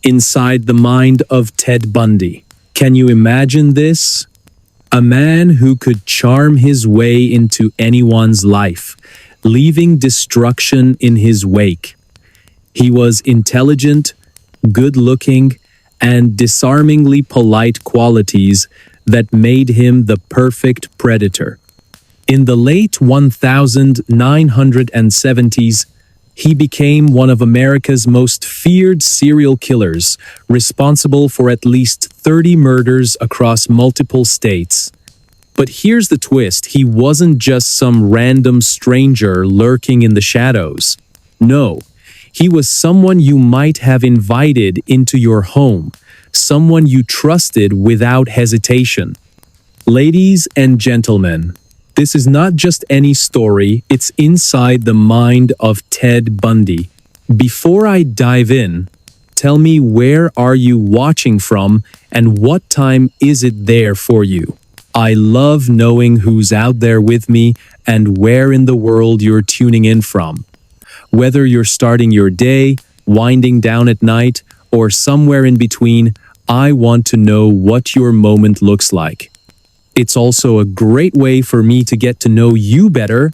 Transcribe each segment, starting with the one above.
inside the mind of Ted Bundy. Can you imagine this? A man who could charm his way into anyone's life, leaving destruction in his wake. He was intelligent, good-looking, and disarmingly polite qualities that made him the perfect predator. In the late 1970s, he became one of America's most feared serial killers, responsible for at least 30 murders across multiple states. But here's the twist: he wasn't just some random stranger lurking in the shadows. No, he was someone you might have invited into your home, someone you trusted without hesitation. Ladies and gentlemen, this is not just any story, it's inside the mind of Ted Bundy. Before I dive in, tell me, where are you watching from and what time is it there for you? I love knowing who's out there with me and where in the world you're tuning in from. Whether you're starting your day, winding down at night, or somewhere in between, I want to know what your moment looks like. It's also a great way for me to get to know you better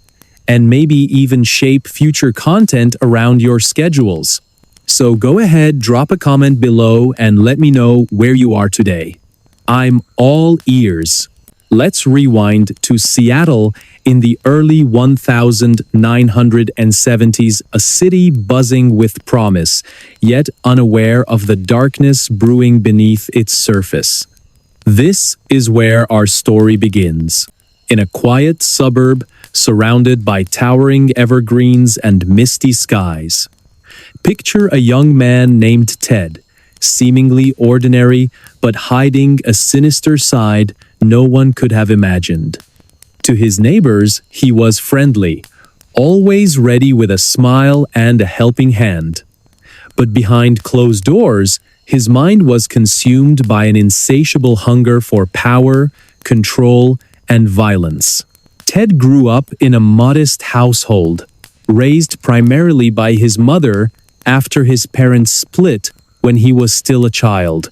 and maybe even shape future content around your schedules. So go ahead, drop a comment below and let me know where you are today. I'm all ears. Let's rewind to Seattle in the early 1970s, a city buzzing with promise, yet unaware of the darkness brewing beneath its surface. This is where our story begins. In a quiet suburb surrounded by towering evergreens and misty skies. Picture a young man named Ted, seemingly ordinary but hiding a sinister side no one could have imagined. To his neighbors, he was friendly, always ready with a smile and a helping hand. But behind closed doors, his mind was consumed by an insatiable hunger for power, control, and violence. Ted grew up in a modest household, raised primarily by his mother after his parents split when he was still a child.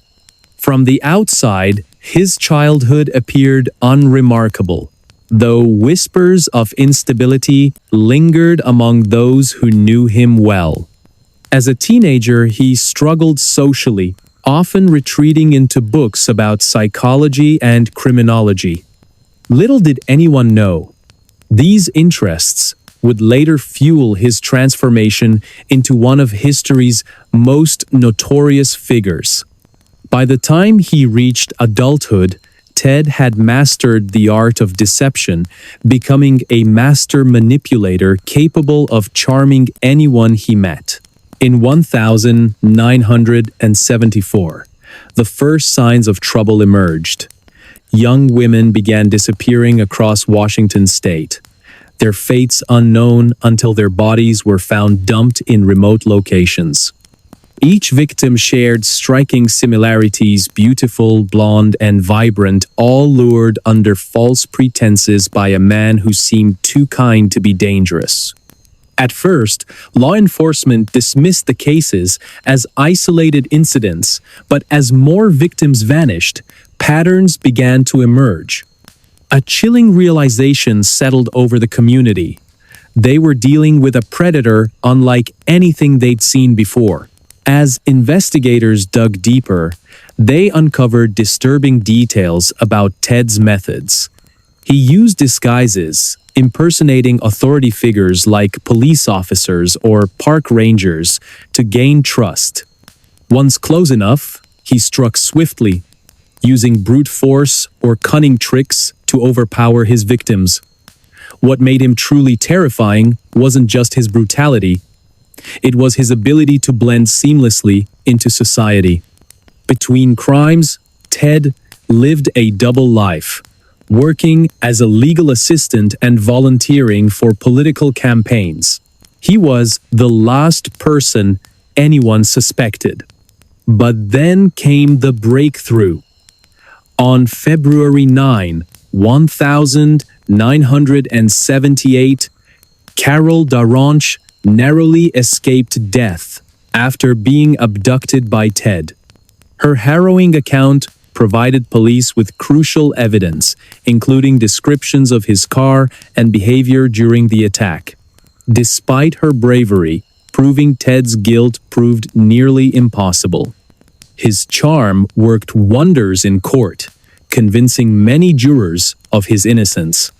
From the outside, his childhood appeared unremarkable, though whispers of instability lingered among those who knew him well. As a teenager, he struggled socially, often retreating into books about psychology and criminology. Little did anyone know, these interests would later fuel his transformation into one of history's most notorious figures. By the time he reached adulthood, Ted had mastered the art of deception, becoming a master manipulator capable of charming anyone he met. In 1974, the first signs of trouble emerged. Young women began disappearing across Washington state, their fates unknown until their bodies were found dumped in remote locations. Each victim shared striking similarities: beautiful, blonde, and vibrant, all lured under false pretenses by a man who seemed too kind to be dangerous. At first, law enforcement dismissed the cases as isolated incidents, but as more victims vanished, patterns began to emerge. A chilling realization settled over the community. They were dealing with a predator unlike anything they'd seen before. As investigators dug deeper, they uncovered disturbing details about Ted's methods. He used disguises, impersonating authority figures like police officers or park rangers to gain trust. Once close enough, he struck swiftly, using brute force or cunning tricks to overpower his victims. What made him truly terrifying wasn't just his brutality. It was his ability to blend seamlessly into society. Between crimes, Ted lived a double life, working as a legal assistant and volunteering for political campaigns. He was the last person anyone suspected. But then came the breakthrough. On February 9, 1978, Carol Daronch narrowly escaped death after being abducted by Ted. Her harrowing account provided police with crucial evidence, including descriptions of his car and behavior during the attack. Despite her bravery, proving Ted's guilt proved nearly impossible. His charm worked wonders in court, convincing many jurors of his innocence.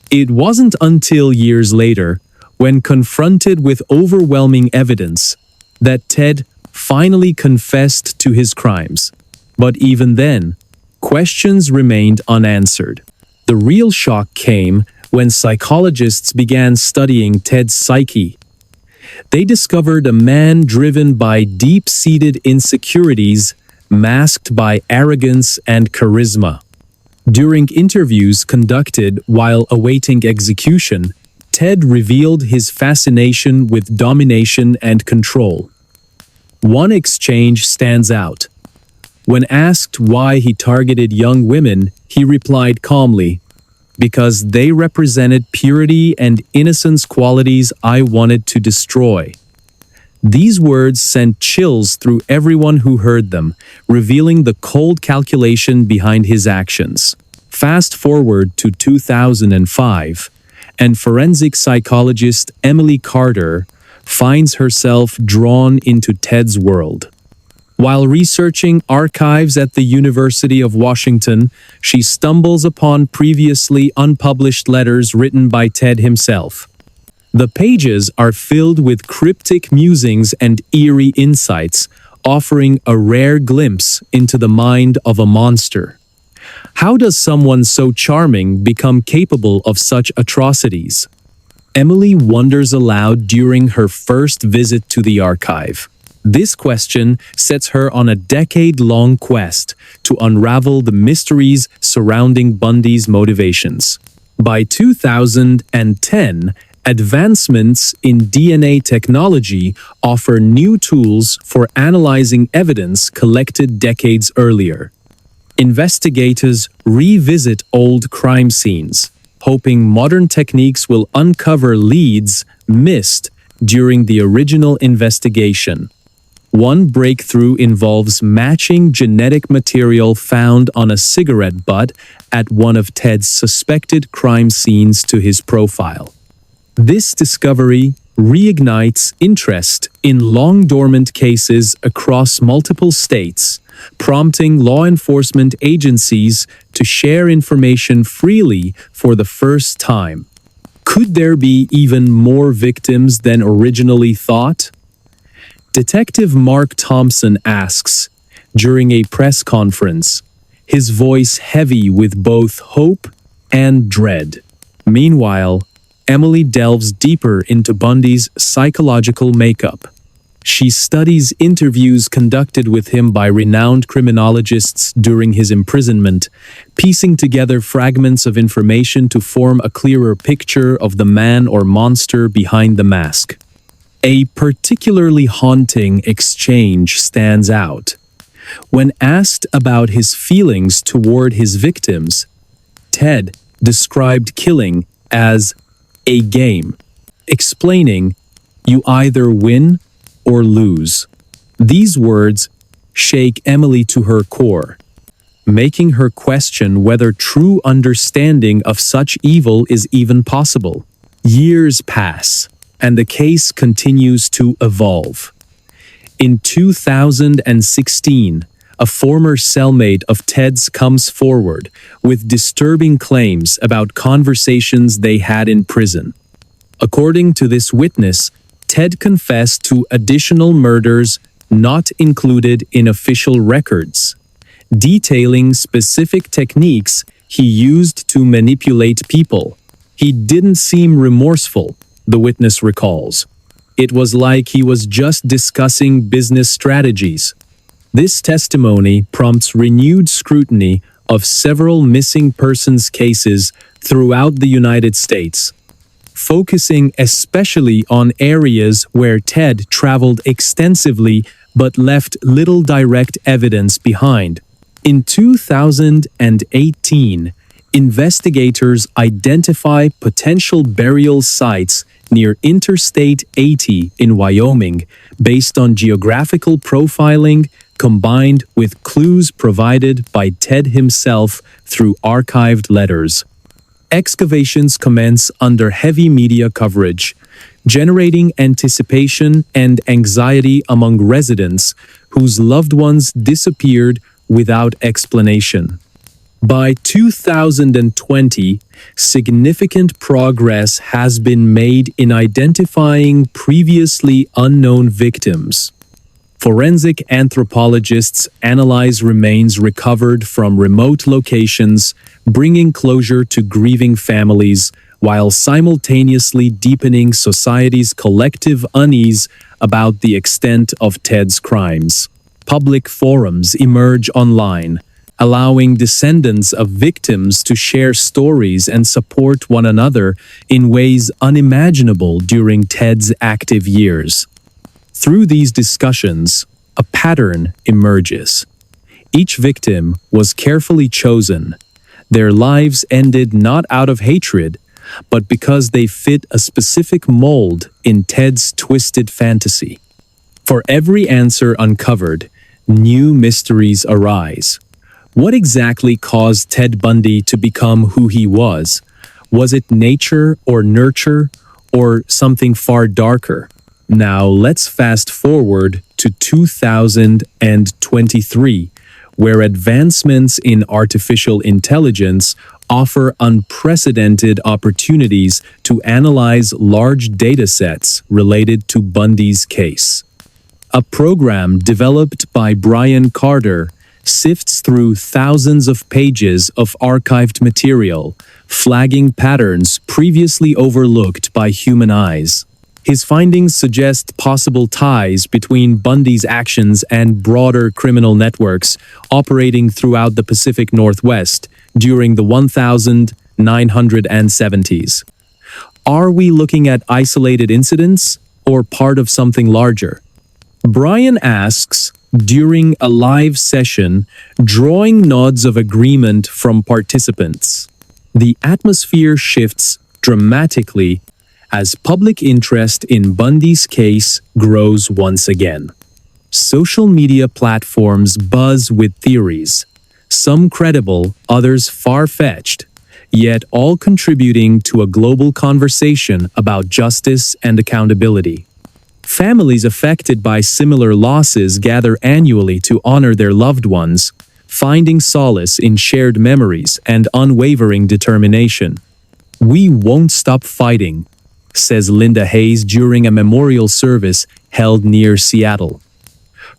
It wasn't until years later, when confronted with overwhelming evidence, that Ted finally confessed to his crimes. But even then, questions remained unanswered. The real shock came when psychologists began studying Ted's psyche. They discovered a man driven by deep-seated insecurities, masked by arrogance and charisma. During interviews conducted while awaiting execution, Ted revealed his fascination with domination and control. One exchange stands out. When asked why he targeted young women, he replied calmly, "Because they represented purity and innocence, qualities I wanted to destroy." These words sent chills through everyone who heard them, revealing the cold calculation behind his actions. Fast forward to 2005, and forensic psychologist Emily Carter finds herself drawn into Ted's world. While researching archives at the University of Washington, she stumbles upon previously unpublished letters written by Ted himself. The pages are filled with cryptic musings and eerie insights, offering a rare glimpse into the mind of a monster. How does someone so charming become capable of such atrocities? Emily wonders aloud during her first visit to the archive. This question sets her on a decade-long quest to unravel the mysteries surrounding Bundy's motivations. By 2010, advancements in DNA technology offer new tools for analyzing evidence collected decades earlier. Investigators revisit old crime scenes, hoping modern techniques will uncover leads missed during the original investigation. One breakthrough involves matching genetic material found on a cigarette butt at one of Ted's suspected crime scenes to his profile. This discovery reignites interest in long-dormant cases across multiple states, prompting law enforcement agencies to share information freely for the first time. Could there be even more victims than originally thought? Detective Mark Thompson asks during a press conference, his voice heavy with both hope and dread. Meanwhile, Emily delves deeper into Bundy's psychological makeup. She studies interviews conducted with him by renowned criminologists during his imprisonment, piecing together fragments of information to form a clearer picture of the man or monster behind the mask. A particularly haunting exchange stands out. When asked about his feelings toward his victims, Ted described killing as a game, explaining, "You either win or lose." These words shake Emily to her core, making her question whether true understanding of such evil is even possible. Years pass, and the case continues to evolve. In 2016, a former cellmate of Ted's comes forward with disturbing claims about conversations they had in prison. According to this witness, Ted confessed to additional murders not included in official records, detailing specific techniques he used to manipulate people. He didn't seem remorseful, the witness recalls. It was like he was just discussing business strategies. This testimony prompts renewed scrutiny of several missing persons cases throughout the United States, focusing especially on areas where Ted traveled extensively but left little direct evidence behind. In 2018, investigators identify potential burial sites near Interstate 80 in Wyoming based on geographical profiling combined with clues provided by Ted himself through archived letters. Excavations commence under heavy media coverage, generating anticipation and anxiety among residents whose loved ones disappeared without explanation. By 2020, significant progress has been made in identifying previously unknown victims. Forensic anthropologists analyze remains recovered from remote locations, bringing closure to grieving families, while simultaneously deepening society's collective unease about the extent of Ted's crimes. Public forums emerge online, allowing descendants of victims to share stories and support one another in ways unimaginable during Ted's active years. Through these discussions, a pattern emerges. Each victim was carefully chosen. Their lives ended not out of hatred, but because they fit a specific mold in Ted's twisted fantasy. For every answer uncovered, new mysteries arise. What exactly caused Ted Bundy to become who he was? Was it nature or nurture, or something far darker? Now let's fast forward to 2023, where advancements in artificial intelligence offer unprecedented opportunities to analyze large datasets related to Bundy's case. A program developed by Brian Carter sifts through thousands of pages of archived material, flagging patterns previously overlooked by human eyes. His findings suggest possible ties between Bundy's actions and broader criminal networks operating throughout the Pacific Northwest during the 1970s. Are we looking at isolated incidents or part of something larger? Brian asks, during a live session, drawing nods of agreement from participants. The atmosphere shifts dramatically as public interest in Bundy's case grows once again. Social media platforms buzz with theories, some credible, others far-fetched, yet all contributing to a global conversation about justice and accountability. Families affected by similar losses gather annually to honor their loved ones, finding solace in shared memories and unwavering determination. "We won't stop fighting," says Linda Hayes during a memorial service held near Seattle.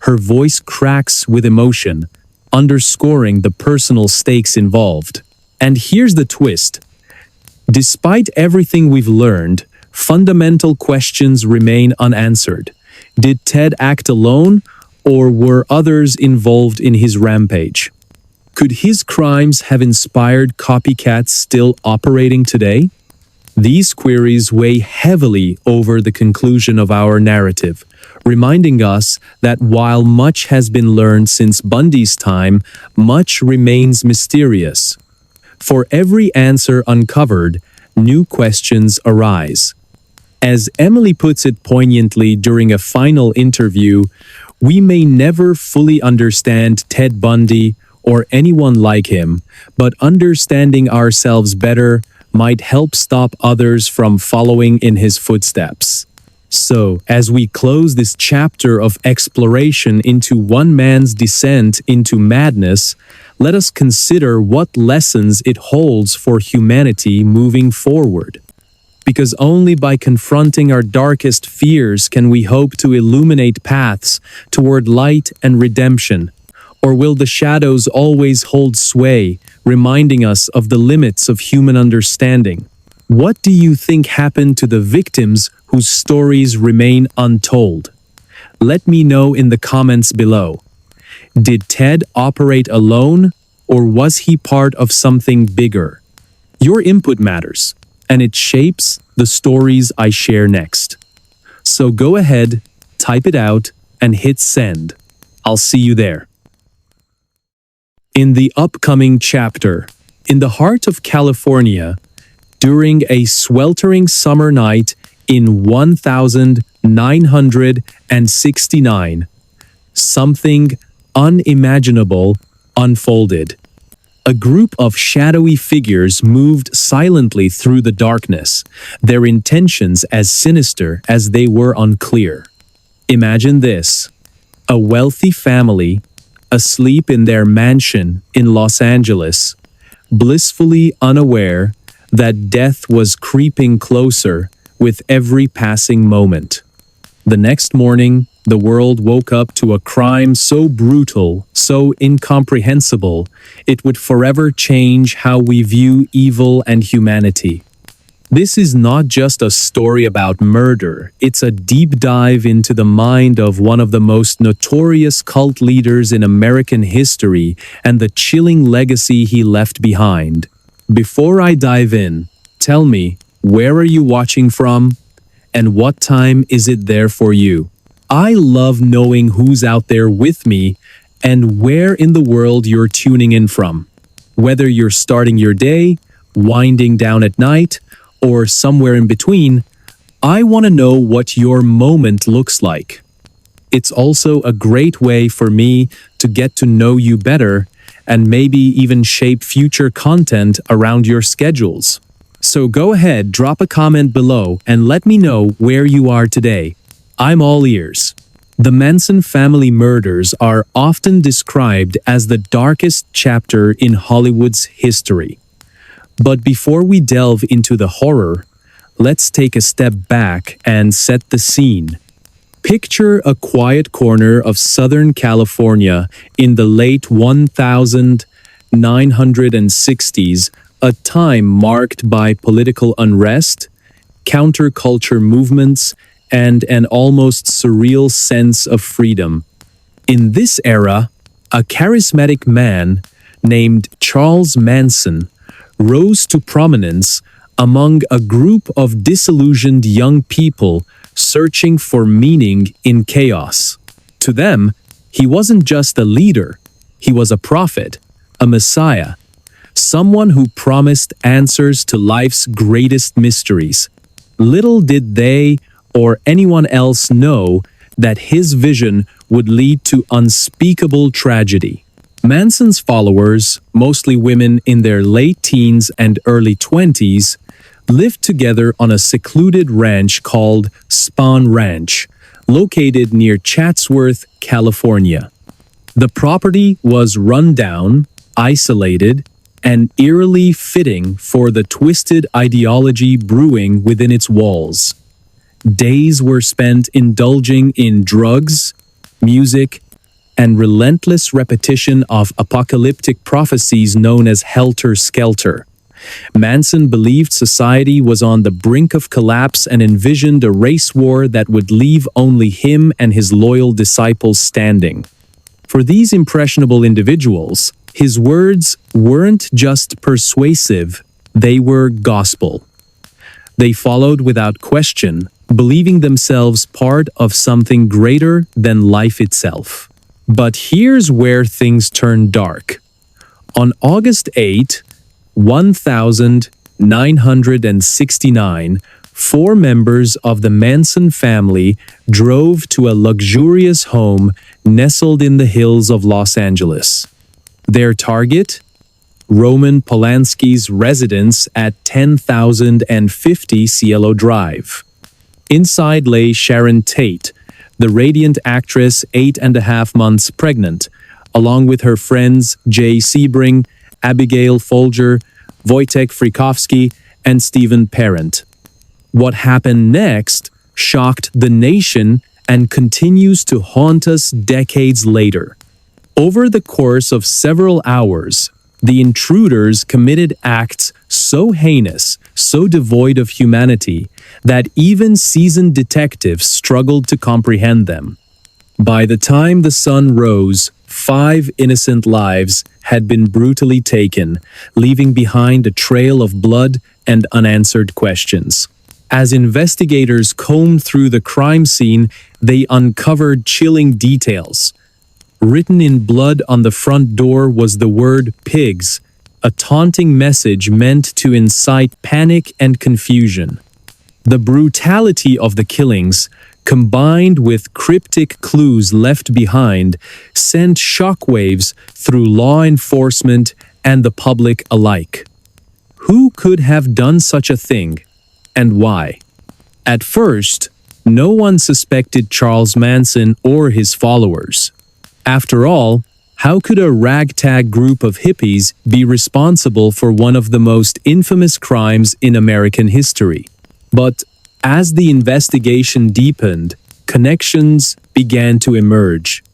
Her voice cracks with emotion, underscoring the personal stakes involved. And here's the twist. Despite everything we've learned, fundamental questions remain unanswered. Did Ted act alone, or were others involved in his rampage? Could his crimes have inspired copycats still operating today? These queries weigh heavily over the conclusion of our narrative, reminding us that while much has been learned since Bundy's time, much remains mysterious. For every answer uncovered, new questions arise. As Emily puts it poignantly during a final interview, we may never fully understand Ted Bundy or anyone like him, but understanding ourselves better might help stop others from following in his footsteps. So, as we close this chapter of exploration into one man's descent into madness, let us consider what lessons it holds for humanity moving forward. Because only by confronting our darkest fears can we hope to illuminate paths toward light and redemption. Or will the shadows always hold sway, reminding us of the limits of human understanding? What do you think happened to the victims whose stories remain untold? Let me know in the comments below. Did Ted operate alone, or was he part of something bigger? Your input matters, and it shapes the stories I share next. So go ahead, type it out, and hit send. I'll see you there. In the upcoming chapter, in the heart of California, during a sweltering summer night In 1969, something unimaginable unfolded. A group of shadowy figures moved silently through the darkness, their intentions as sinister as they were unclear. Imagine this: a wealthy family, asleep in their mansion in Los Angeles, blissfully unaware that death was creeping closer with every passing moment. The next morning, the world woke up to a crime so brutal, so incomprehensible, it would forever change how we view evil and humanity. This is not just a story about murder, it's a deep dive into the mind of one of the most notorious cult leaders in American history and the chilling legacy he left behind. Before I dive in, tell me, where are you watching from? And what time is it there for you? I love knowing who's out there with me and where in the world you're tuning in from. Whether you're starting your day, winding down at night, or somewhere in between, I want to know what your moment looks like. It's also a great way for me to get to know you better and maybe even shape future content around your schedules. So go ahead, drop a comment below and let me know where you are today. I'm all ears. The Manson family murders are often described as the darkest chapter in Hollywood's history. But before we delve into the horror, let's take a step back and set the scene. Picture a quiet corner of Southern California in the late 1960s, a time marked by political unrest, counterculture movements, and an almost surreal sense of freedom. In this era, a charismatic man named Charles Manson rose to prominence among a group of disillusioned young people searching for meaning in chaos. To them, he wasn't just a leader, he was a prophet, a messiah, someone who promised answers to life's greatest mysteries. Little did they or anyone else know that his vision would lead to unspeakable tragedy. Manson's followers, mostly women in their late teens and early 20s, lived together on a secluded ranch called Spahn Ranch, located near Chatsworth, California. The property was run down, isolated, and eerily fitting for the twisted ideology brewing within its walls. Days were spent indulging in drugs, music, and relentless repetition of apocalyptic prophecies known as helter-skelter. Manson believed society was on the brink of collapse and envisioned a race war that would leave only him and his loyal disciples standing. For these impressionable individuals, his words weren't just persuasive, they were gospel. They followed without question, believing themselves part of something greater than life itself. But here's where things turn dark. On August 8, 1969, 4 members of the Manson family drove to a luxurious home nestled in the hills of Los Angeles. Their target? Roman Polanski's residence at 10,050 Cielo Drive. Inside lay Sharon Tate, the radiant actress 8.5 months pregnant, along with her friends Jay Sebring, Abigail Folger, Wojtek Frykowski, and Stephen Parent. What happened next shocked the nation and continues to haunt us decades later. Over the course of several hours, the intruders committed acts so heinous, so devoid of humanity, that even seasoned detectives struggled to comprehend them. By the time the sun rose, 5 innocent lives had been brutally taken, leaving behind a trail of blood and unanswered questions. As investigators combed through the crime scene, they uncovered chilling details. Written in blood on the front door was the word pigs, a taunting message meant to incite panic and confusion. The brutality of the killings, combined with cryptic clues left behind, sent shockwaves through law enforcement and the public alike. Who could have done such a thing, and why? At first, no one suspected Charles Manson or his followers. After all, how could a ragtag group of hippies be responsible for one of the most infamous crimes in American history? But as the investigation deepened, connections began to emerge.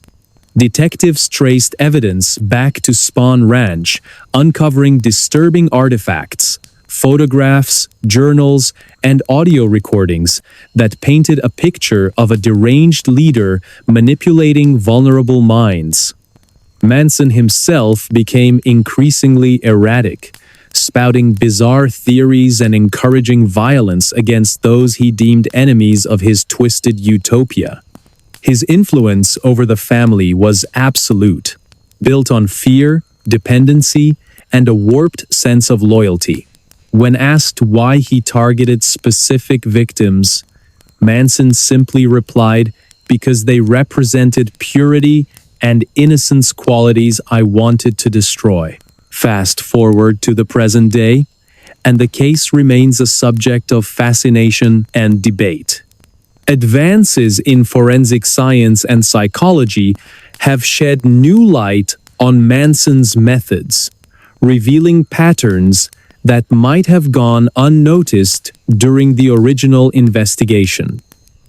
Detectives traced evidence back to Spahn Ranch, uncovering disturbing artifacts, photographs, journals, and audio recordings that painted a picture of a deranged leader manipulating vulnerable minds. Manson himself became increasingly erratic, spouting bizarre theories and encouraging violence against those he deemed enemies of his twisted utopia. His influence over the family was absolute, built on fear, dependency, and a warped sense of loyalty. When asked why he targeted specific victims, Manson simply replied, "Because they represented purity and innocence, qualities I wanted to destroy." Fast forward to the present day, and the case remains a subject of fascination and debate. Advances in forensic science and psychology have shed new light on Manson's methods, revealing patterns that might have gone unnoticed during the original investigation.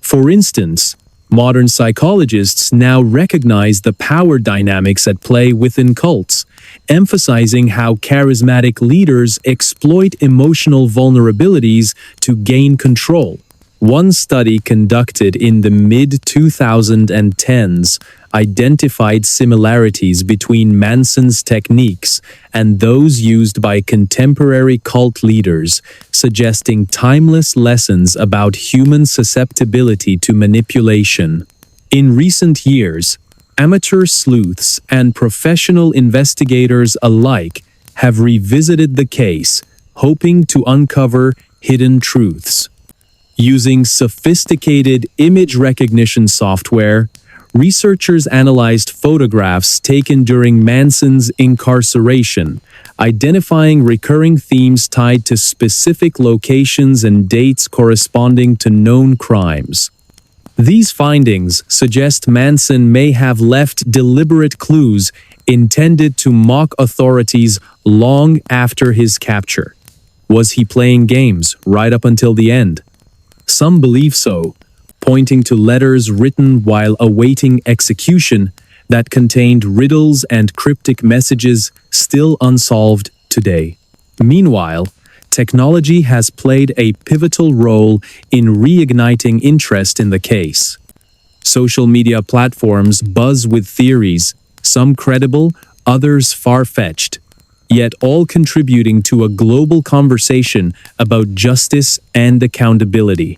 For instance, modern psychologists now recognize the power dynamics at play within cults, emphasizing how charismatic leaders exploit emotional vulnerabilities to gain control. One study conducted in the mid-2010s identified similarities between Manson's techniques and those used by contemporary cult leaders, suggesting timeless lessons about human susceptibility to manipulation. In recent years, amateur sleuths and professional investigators alike have revisited the case, hoping to uncover hidden truths. Using sophisticated image recognition software, researchers analyzed photographs taken during Manson's incarceration, identifying recurring themes tied to specific locations and dates corresponding to known crimes. These findings suggest Manson may have left deliberate clues intended to mock authorities long after his capture. Was he playing games right up until the end? Some believe so, pointing to letters written while awaiting execution that contained riddles and cryptic messages still unsolved today. Meanwhile, technology has played a pivotal role in reigniting interest in the case. Social media platforms buzz with theories, some credible, others far-fetched, yet all contributing to a global conversation about justice and accountability.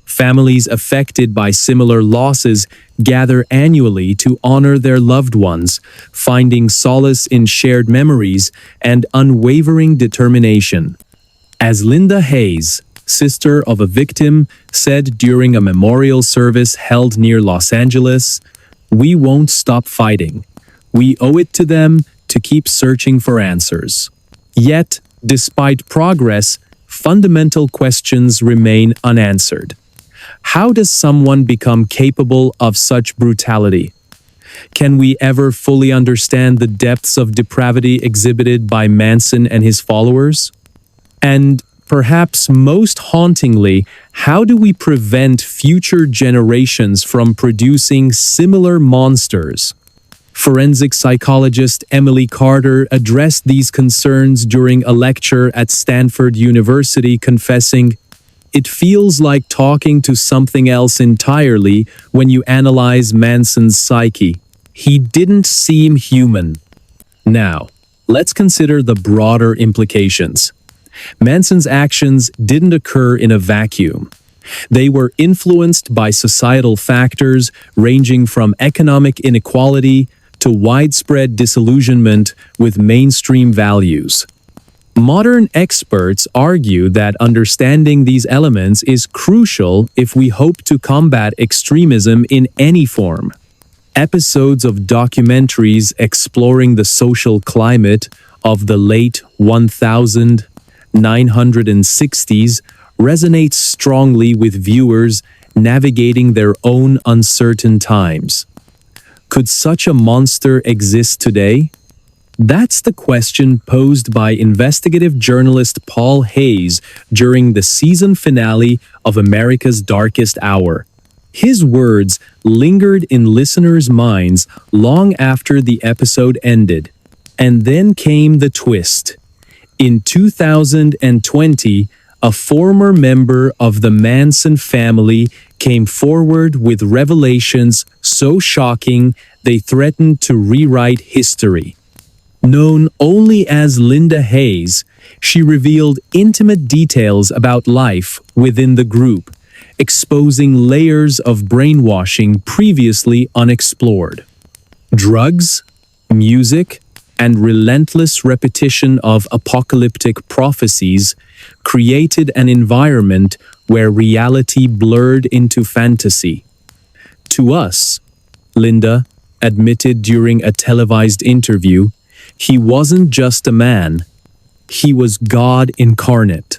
Families affected by similar losses gather annually to honor their loved ones, finding solace in shared memories and unwavering determination. As Linda Hayes, sister of a victim, said during a memorial service held near Los Angeles, "We won't stop fighting. We owe it to them to keep searching for answers." Yet, despite progress, fundamental questions remain unanswered. How does someone become capable of such brutality? Can we ever fully understand the depths of depravity exhibited by Manson and his followers? And perhaps most hauntingly, how do we prevent future generations from producing similar monsters? Forensic psychologist Emily Carter addressed these concerns during a lecture at Stanford University, confessing, "It feels like talking to something else entirely when you analyze Manson's psyche. He didn't seem human." Now, let's consider the broader implications. Manson's actions didn't occur in a vacuum. They were influenced by societal factors ranging from economic inequality to widespread disillusionment with mainstream values. Modern experts argue that understanding these elements is crucial if we hope to combat extremism in any form. Episodes of documentaries exploring the social climate of the late 1960s resonate strongly with viewers navigating their own uncertain times. Could such a monster exist today? That's the question posed by investigative journalist Paul Hayes during the season finale of America's Darkest Hour. His words lingered in listeners' minds long after the episode ended. And then came the twist. In 2020, a former member of the Manson family came forward with revelations so shocking they threatened to rewrite history. Known only as Linda Hayes, she revealed intimate details about life within the group, exposing layers of brainwashing previously unexplored. Drugs, music, and relentless repetition of apocalyptic prophecies created an environment where reality blurred into fantasy. To us, Linda admitted during a televised interview, he wasn't just a man, he was God incarnate.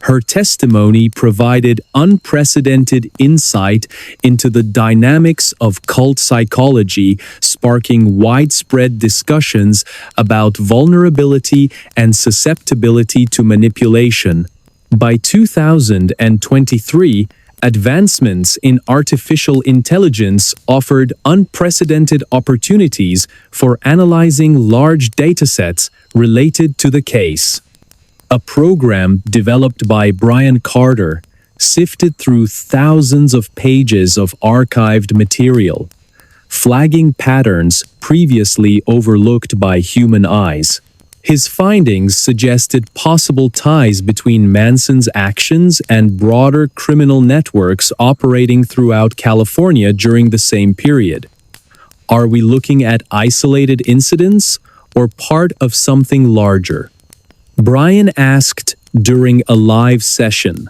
Her testimony provided unprecedented insight into the dynamics of cult psychology, sparking widespread discussions about vulnerability and susceptibility to manipulation. By 2023, advancements in artificial intelligence offered unprecedented opportunities for analyzing large datasets related to the case. A program developed by Brian Carter sifted through thousands of pages of archived material, flagging patterns previously overlooked by human eyes. His findings suggested possible ties between Manson's actions and broader criminal networks operating throughout California during the same period. Are we looking at isolated incidents or part of something larger? Brian asked during a live session,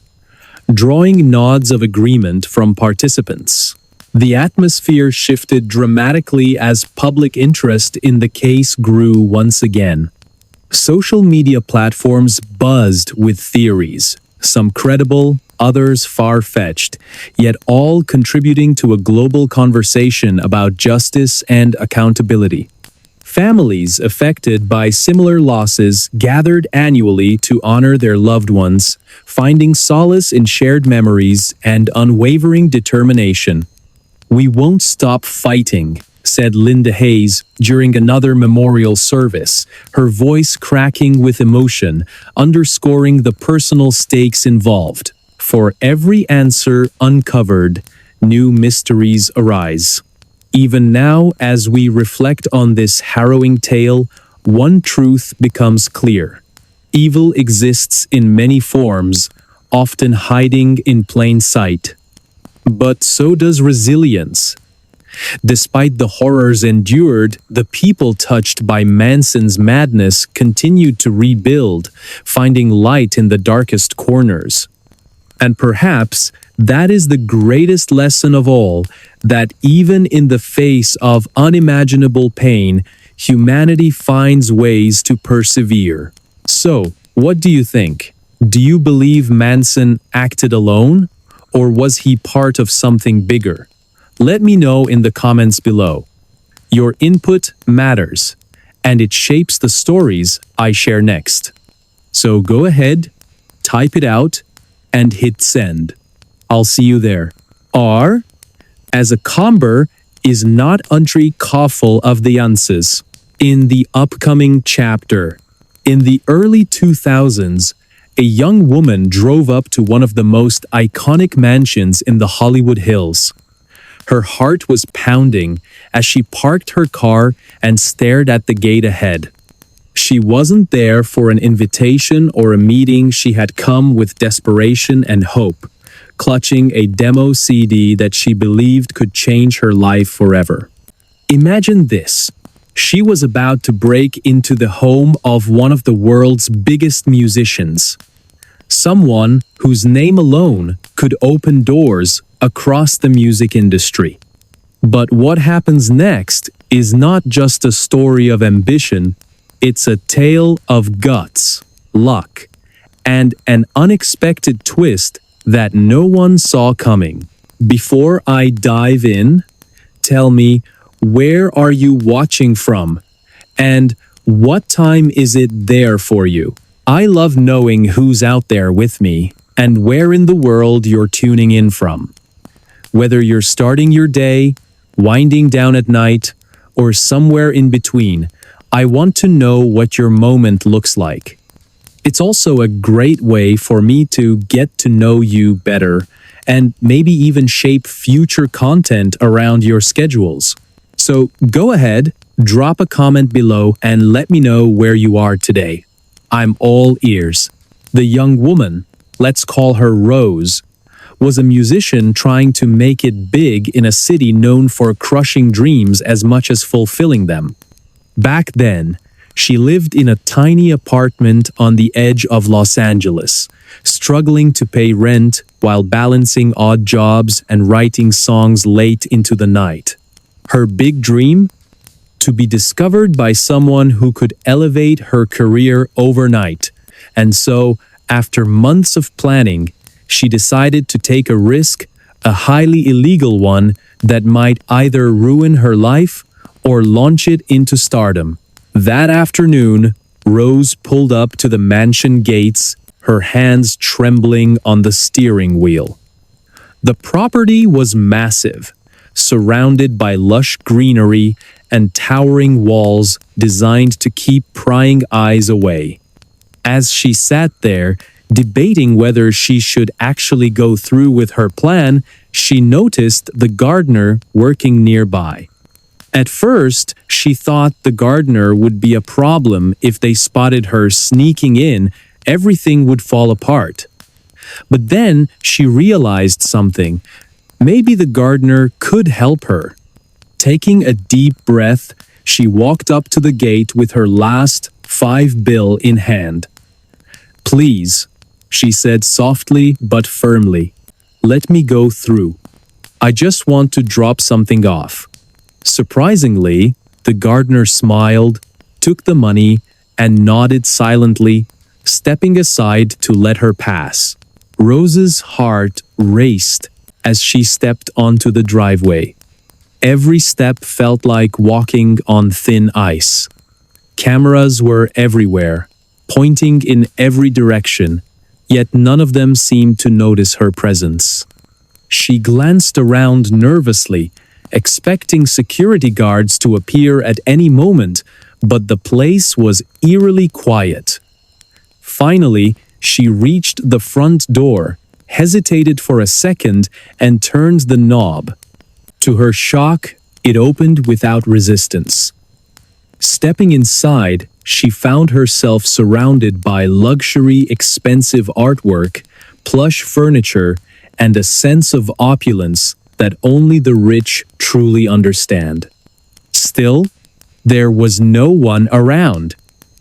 drawing nods of agreement from participants. The atmosphere shifted dramatically as public interest in the case grew once again. Social media platforms buzzed with theories, some credible, others far-fetched, yet all contributing to a global conversation about justice and accountability. Families affected by similar losses gathered annually to honor their loved ones, finding solace in shared memories and unwavering determination. "We won't stop fighting," said Linda Hayes during another memorial service, her voice cracking with emotion, underscoring the personal stakes involved. For every answer uncovered, new mysteries arise. Even now, as we reflect on this harrowing tale, one truth becomes clear. Evil exists in many forms, often hiding in plain sight. But so does resilience. Despite the horrors endured, the people touched by Manson's madness continued to rebuild, finding light in the darkest corners. And perhaps that is the greatest lesson of all, that even in the face of unimaginable pain, humanity finds ways to persevere. So, what do you think? Do you believe Manson acted alone? Or was he part of something bigger? Let me know in the comments below. Your input matters, and it shapes the stories I share next. So go ahead, type it out, and hit send. I'll see you there. R, as a comber, is not untry kafel of the answers. In the upcoming chapter, in the early 2000s, a young woman drove up to one of the most iconic mansions in the Hollywood Hills. Her heart was pounding as she parked her car and stared at the gate ahead. She wasn't there for an invitation or a meeting. She had come with desperation and hope, clutching a demo CD that she believed could change her life forever. Imagine this. She was about to break into the home of one of the world's biggest musicians. Someone whose name alone could open doors across the music industry. But what happens next is not just a story of ambition, it's a tale of guts, luck, and an unexpected twist that no one saw coming. Before I dive in, tell me, where are you watching from? And what time is it there for you? I love knowing who's out there with me and where in the world you're tuning in from. Whether you're starting your day, winding down at night, or somewhere in between, I want to know what your moment looks like. It's also a great way for me to get to know you better and maybe even shape future content around your schedules. So go ahead, drop a comment below and let me know where you are today. I'm all ears. The young woman, let's call her Rose, was a musician trying to make it big in a city known for crushing dreams as much as fulfilling them. Back then, she lived in a tiny apartment on the edge of Los Angeles, struggling to pay rent while balancing odd jobs and writing songs late into the night. Her big dream? To be discovered by someone who could elevate her career overnight. And so, after months of planning, she decided to take a risk, a highly illegal one that might either ruin her life or launch it into stardom. That afternoon, Rose pulled up to the mansion gates, her hands trembling on the steering wheel. The property was massive, surrounded by lush greenery and towering walls designed to keep prying eyes away. As she sat there, debating whether she should actually go through with her plan, she noticed the gardener working nearby. At first, she thought the gardener would be a problem. If they spotted her sneaking in, everything would fall apart. But then she realized something. Maybe the gardener could help her. Taking a deep breath, she walked up to the gate with her last $5 in hand. "Please," she said softly but firmly, "let me go through. I just want to drop something off." Surprisingly, the gardener smiled, took the money, and nodded silently, stepping aside to let her pass. Rose's heart raced as she stepped onto the driveway. Every step felt like walking on thin ice. Cameras were everywhere, pointing in every direction, yet none of them seemed to notice her presence. She glanced around nervously, expecting security guards to appear at any moment, but the place was eerily quiet. Finally, she reached the front door, hesitated for a second, and turned the knob. To her shock, it opened without resistance. Stepping inside, she found herself surrounded by luxury, expensive artwork, plush furniture, and a sense of opulence that only the rich truly understand. Still, there was no one around.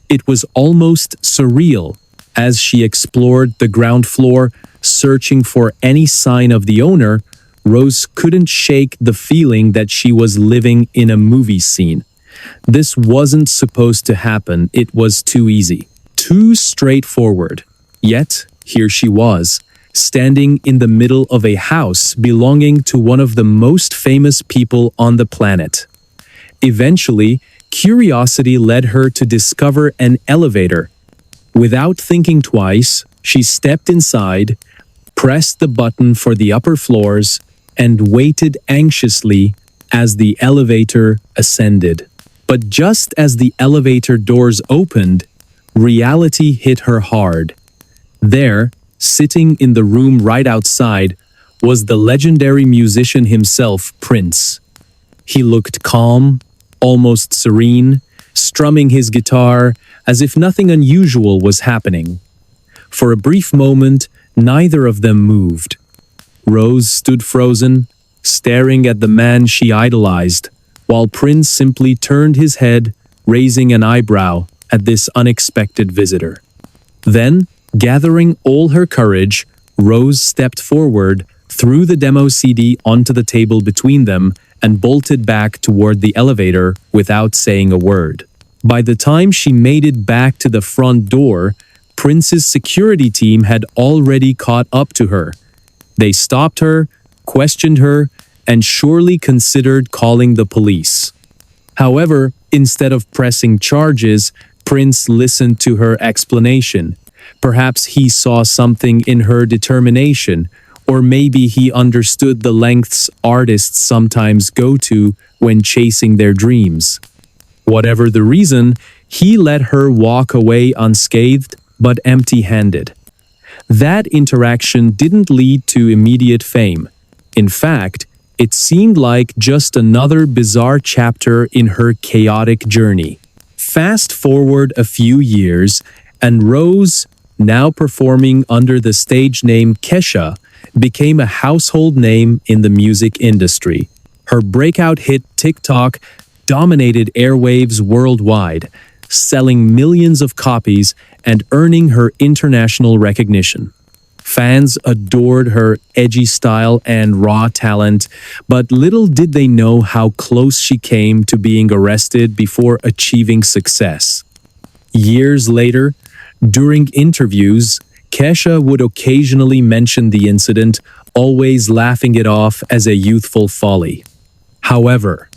It was almost surreal. As she explored the ground floor, searching for any sign of the owner, Rose couldn't shake the feeling that she was living in a movie scene. This wasn't supposed to happen. It was too easy, too straightforward. Yet, here she was, standing in the middle of a house belonging to one of the most famous people on the planet. Eventually, curiosity led her to discover an elevator. Without thinking twice, she stepped inside, pressed the button for the upper floors, and waited anxiously as the elevator ascended. But just as the elevator doors opened, reality hit her hard. There, sitting in the room right outside, was the legendary musician himself, Prince. He looked calm, almost serene, strumming his guitar as if nothing unusual was happening. For a brief moment, neither of them moved. Rose stood frozen, staring at the man she idolized, while Prince simply turned his head, raising an eyebrow at this unexpected visitor. Then, gathering all her courage, Rose stepped forward, threw the demo CD onto the table between them, and bolted back toward the elevator without saying a word. By the time she made it back to the front door, Prince's security team had already caught up to her. They stopped her, questioned her, and surely considered calling the police. However, instead of pressing charges, Prince listened to her explanation. Perhaps he saw something in her determination, or maybe he understood the lengths artists sometimes go to when chasing their dreams. Whatever the reason, he let her walk away unscathed but empty-handed. That interaction didn't lead to immediate fame. In fact, it seemed like just another bizarre chapter in her chaotic journey. Fast forward a few years, and Rose, now performing under the stage name Kesha, became a household name in the music industry. Her breakout hit TikTok dominated airwaves worldwide, selling millions of copies and earning her international recognition. Fans adored her edgy style and raw talent, but little did they know how close she came to being arrested before achieving success. Years later, during interviews, Kesha would occasionally mention the incident, always laughing it off as a youthful folly. However,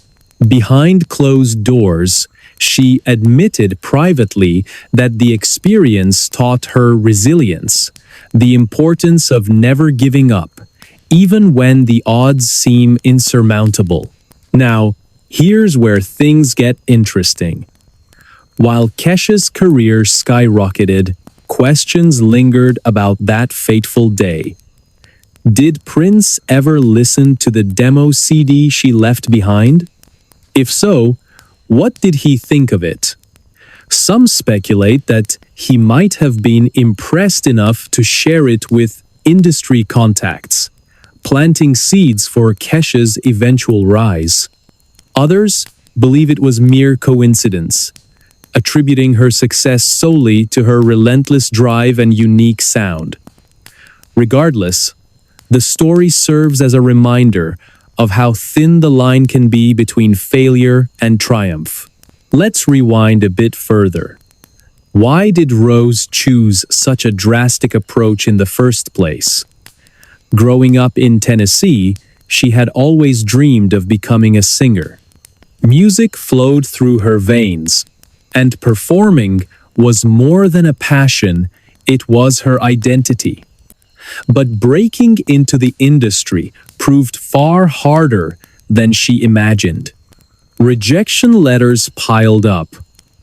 behind closed doors, she admitted privately that the experience taught her resilience, the importance of never giving up, even when the odds seem insurmountable. Now, here's where things get interesting. While Kesha's career skyrocketed, questions lingered about that fateful day. Did Prince ever listen to the demo CD she left behind? If so, what did he think of it? Some speculate that he might have been impressed enough to share it with industry contacts, planting seeds for Kesha's eventual rise. Others believe it was mere coincidence, attributing her success solely to her relentless drive and unique sound. Regardless, the story serves as a reminder of how thin the line can be between failure and triumph. Let's rewind a bit further. Why did Rose choose such a drastic approach in the first place? Growing up in Tennessee, she had always dreamed of becoming a singer. Music flowed through her veins, and performing was more than a passion, it was her identity. But breaking into the industry proved far harder than she imagined. Rejection letters piled up,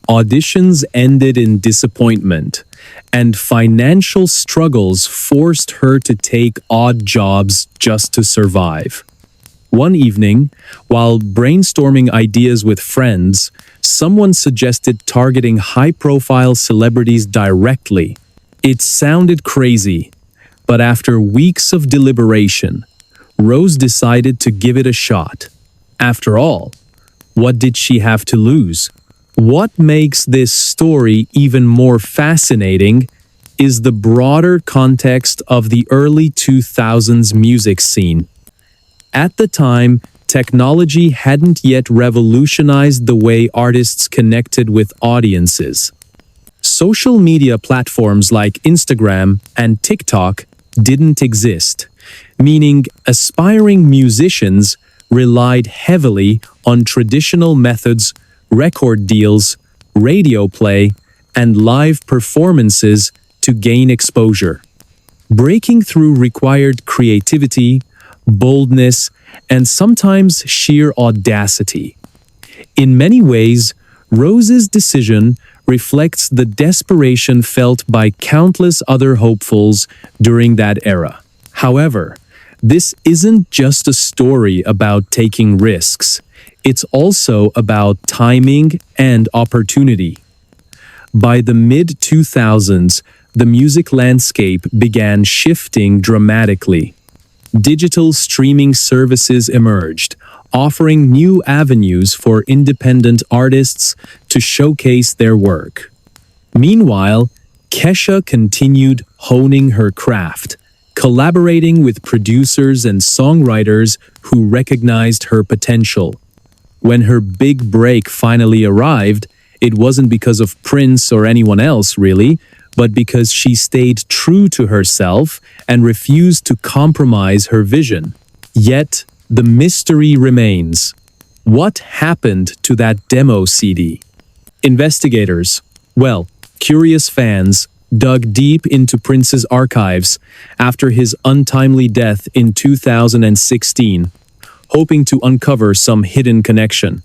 auditions ended in disappointment, and financial struggles forced her to take odd jobs just to survive. One evening, while brainstorming ideas with friends, someone suggested targeting high-profile celebrities directly. It sounded crazy, but after weeks of deliberation, Rose decided to give it a shot. After all, what did she have to lose? What makes this story even more fascinating is the broader context of the early 2000s music scene. At the time, technology hadn't yet revolutionized the way artists connected with audiences. Social media platforms like Instagram and TikTok didn't exist, meaning aspiring musicians relied heavily on traditional methods, record deals, radio play, and live performances to gain exposure. Breaking through required creativity, boldness, and sometimes sheer audacity. In many ways, Rose's decision reflects the desperation felt by countless other hopefuls during that era. However, this isn't just a story about taking risks. It's also about timing and opportunity. By the mid-2000s, the music landscape began shifting dramatically. Digital streaming services emerged, offering new avenues for independent artists to showcase their work. Meanwhile, Kesha continued honing her craft, collaborating with producers and songwriters who recognized her potential. When her big break finally arrived, it wasn't because of Prince or anyone else, really, but because she stayed true to herself and refused to compromise her vision. Yet, the mystery remains. What happened to that demo CD? Investigators, well, curious fans, dug deep into Prince's archives after his untimely death in 2016, hoping to uncover some hidden connection.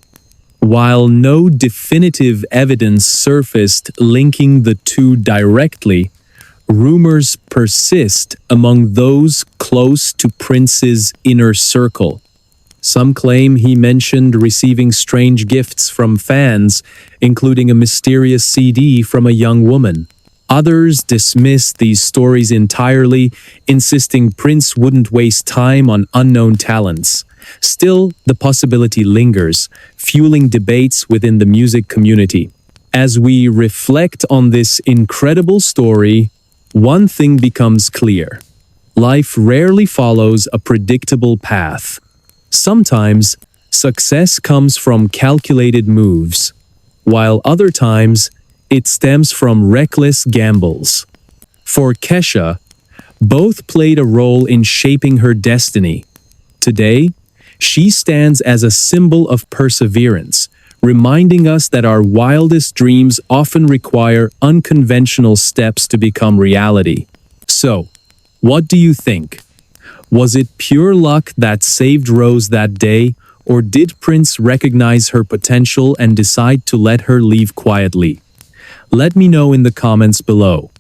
While no definitive evidence surfaced linking the two directly, rumors persist among those close to Prince's inner circle. Some claim he mentioned receiving strange gifts from fans, including a mysterious CD from a young woman. Others dismiss these stories entirely, insisting Prince wouldn't waste time on unknown talents. Still, the possibility lingers, fueling debates within the music community. As we reflect on this incredible story, one thing becomes clear. Life rarely follows a predictable path. Sometimes, success comes from calculated moves, while other times, it stems from reckless gambles. For Kesha, both played a role in shaping her destiny. Today, she stands as a symbol of perseverance, reminding us that our wildest dreams often require unconventional steps to become reality. So, what do you think? Was it pure luck that saved Rose that day, or did Prince recognize her potential and decide to let her leave quietly? Let me know in the comments below.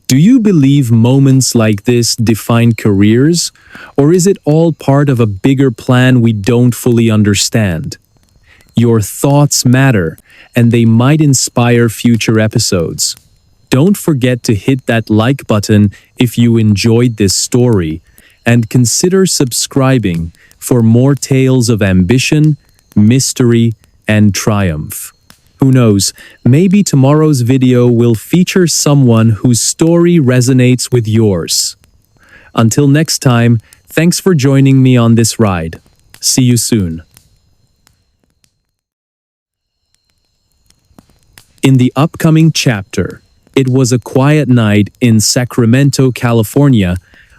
Do you believe moments like this define careers, or is it all part of a bigger plan we don't fully understand? Your thoughts matter, and they might inspire future episodes. Don't forget to hit that like button if you enjoyed this story, and consider subscribing for more tales of ambition, mystery, and triumph. Who knows, maybe tomorrow's video will feature someone whose story resonates with yours. Until next time, thanks for joining me on this ride. See you soon. In the upcoming chapter, it was a quiet night in Sacramento, California,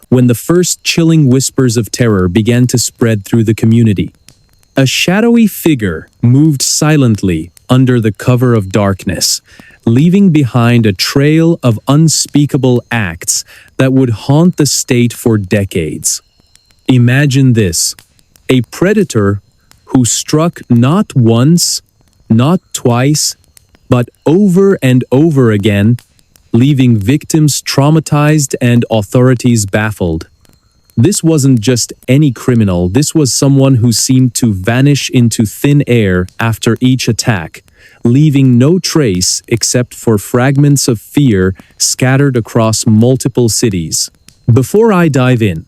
when the first chilling whispers of terror began to spread through the community. A shadowy figure moved silently under the cover of darkness, leaving behind a trail of unspeakable acts that would haunt the state for decades. Imagine this: a predator who struck not once, not twice, but over and over again, leaving victims traumatized and authorities baffled. This wasn't just any criminal, this was someone who seemed to vanish into thin air after each attack, leaving no trace except for fragments of fear scattered across multiple cities. Before I dive in,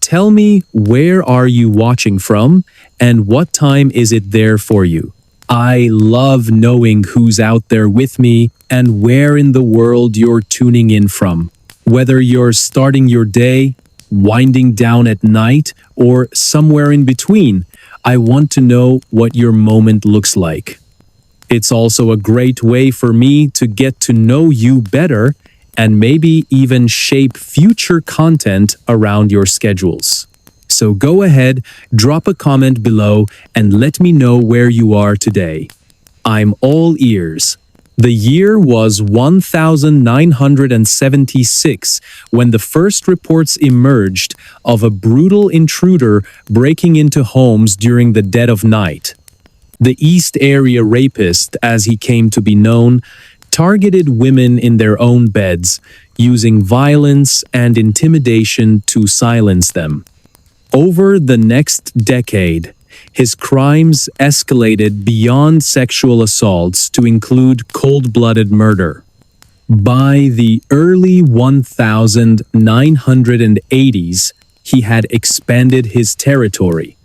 tell me, where are you watching from, and what time is it there for you? I love knowing who's out there with me and where in the world you're tuning in from. Whether you're starting your day, winding down at night, or somewhere in between, I want to know what your moment looks like. It's also a great way for me to get to know you better and maybe even shape future content around your schedules. So go ahead, drop a comment below and let me know where you are today. I'm all ears. The year was 1976 when the first reports emerged of a brutal intruder breaking into homes during the dead of night. The East Area Rapist, as he came to be known, targeted women in their own beds, using violence and intimidation to silence them. Over the next decade, his crimes escalated beyond sexual assaults to include cold-blooded murder. By the early 1980s, he had expanded his territory,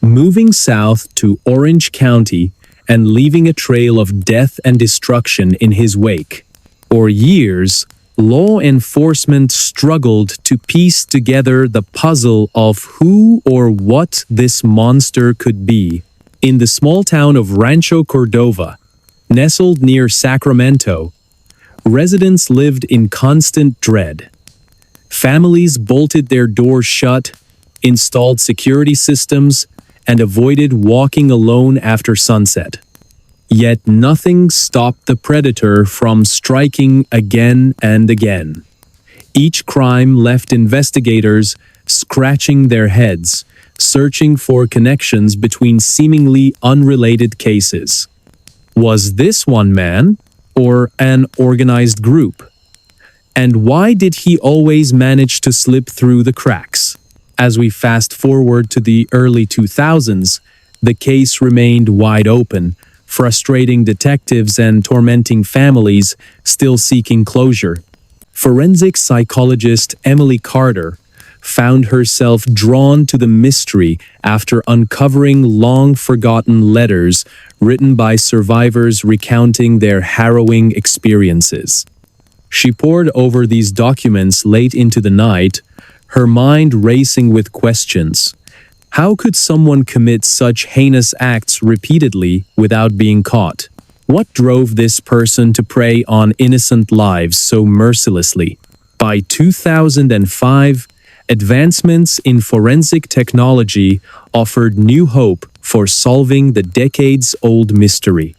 moving south to Orange County and leaving a trail of death and destruction in his wake. For years, law enforcement struggled to piece together the puzzle of who or what this monster could be. In the small town of Rancho Cordova, nestled near Sacramento, residents lived in constant dread. Families bolted their doors shut, installed security systems, and avoided walking alone after sunset. Yet nothing stopped the predator from striking again and again. Each crime left investigators scratching their heads, searching for connections between seemingly unrelated cases. Was this one man or an organized group? And why did he always manage to slip through the cracks? As we fast forward to the early 2000s, the case remained wide open, frustrating detectives and tormenting families still seeking closure. Forensic psychologist Emily Carter found herself drawn to the mystery after uncovering long-forgotten letters written by survivors recounting their harrowing experiences. She pored over these documents late into the night, her mind racing with questions. How could someone commit such heinous acts repeatedly without being caught? What drove this person to prey on innocent lives so mercilessly? By 2005, advancements in forensic technology offered new hope for solving the decades-old mystery.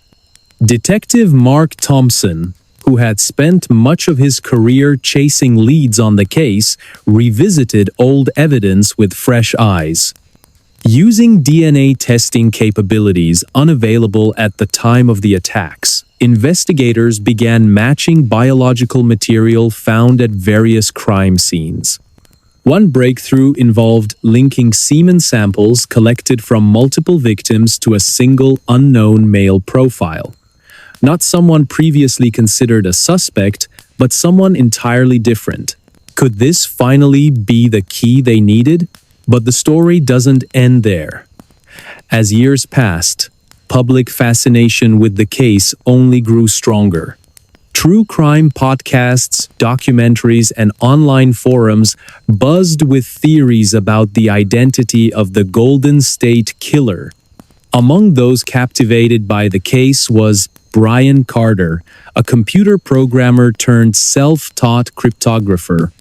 Detective Mark Thompson, who had spent much of his career chasing leads on the case, revisited old evidence with fresh eyes. Using DNA testing capabilities unavailable at the time of the attacks, investigators began matching biological material found at various crime scenes. One breakthrough involved linking semen samples collected from multiple victims to a single unknown male profile. Not someone previously considered a suspect, but someone entirely different. Could this finally be the key they needed? But the story doesn't end there. As years passed, public fascination with the case only grew stronger. True crime podcasts, documentaries, and online forums buzzed with theories about the identity of the Golden State Killer. Among those captivated by the case was Brian Carter, a computer programmer turned self-taught cryptographer.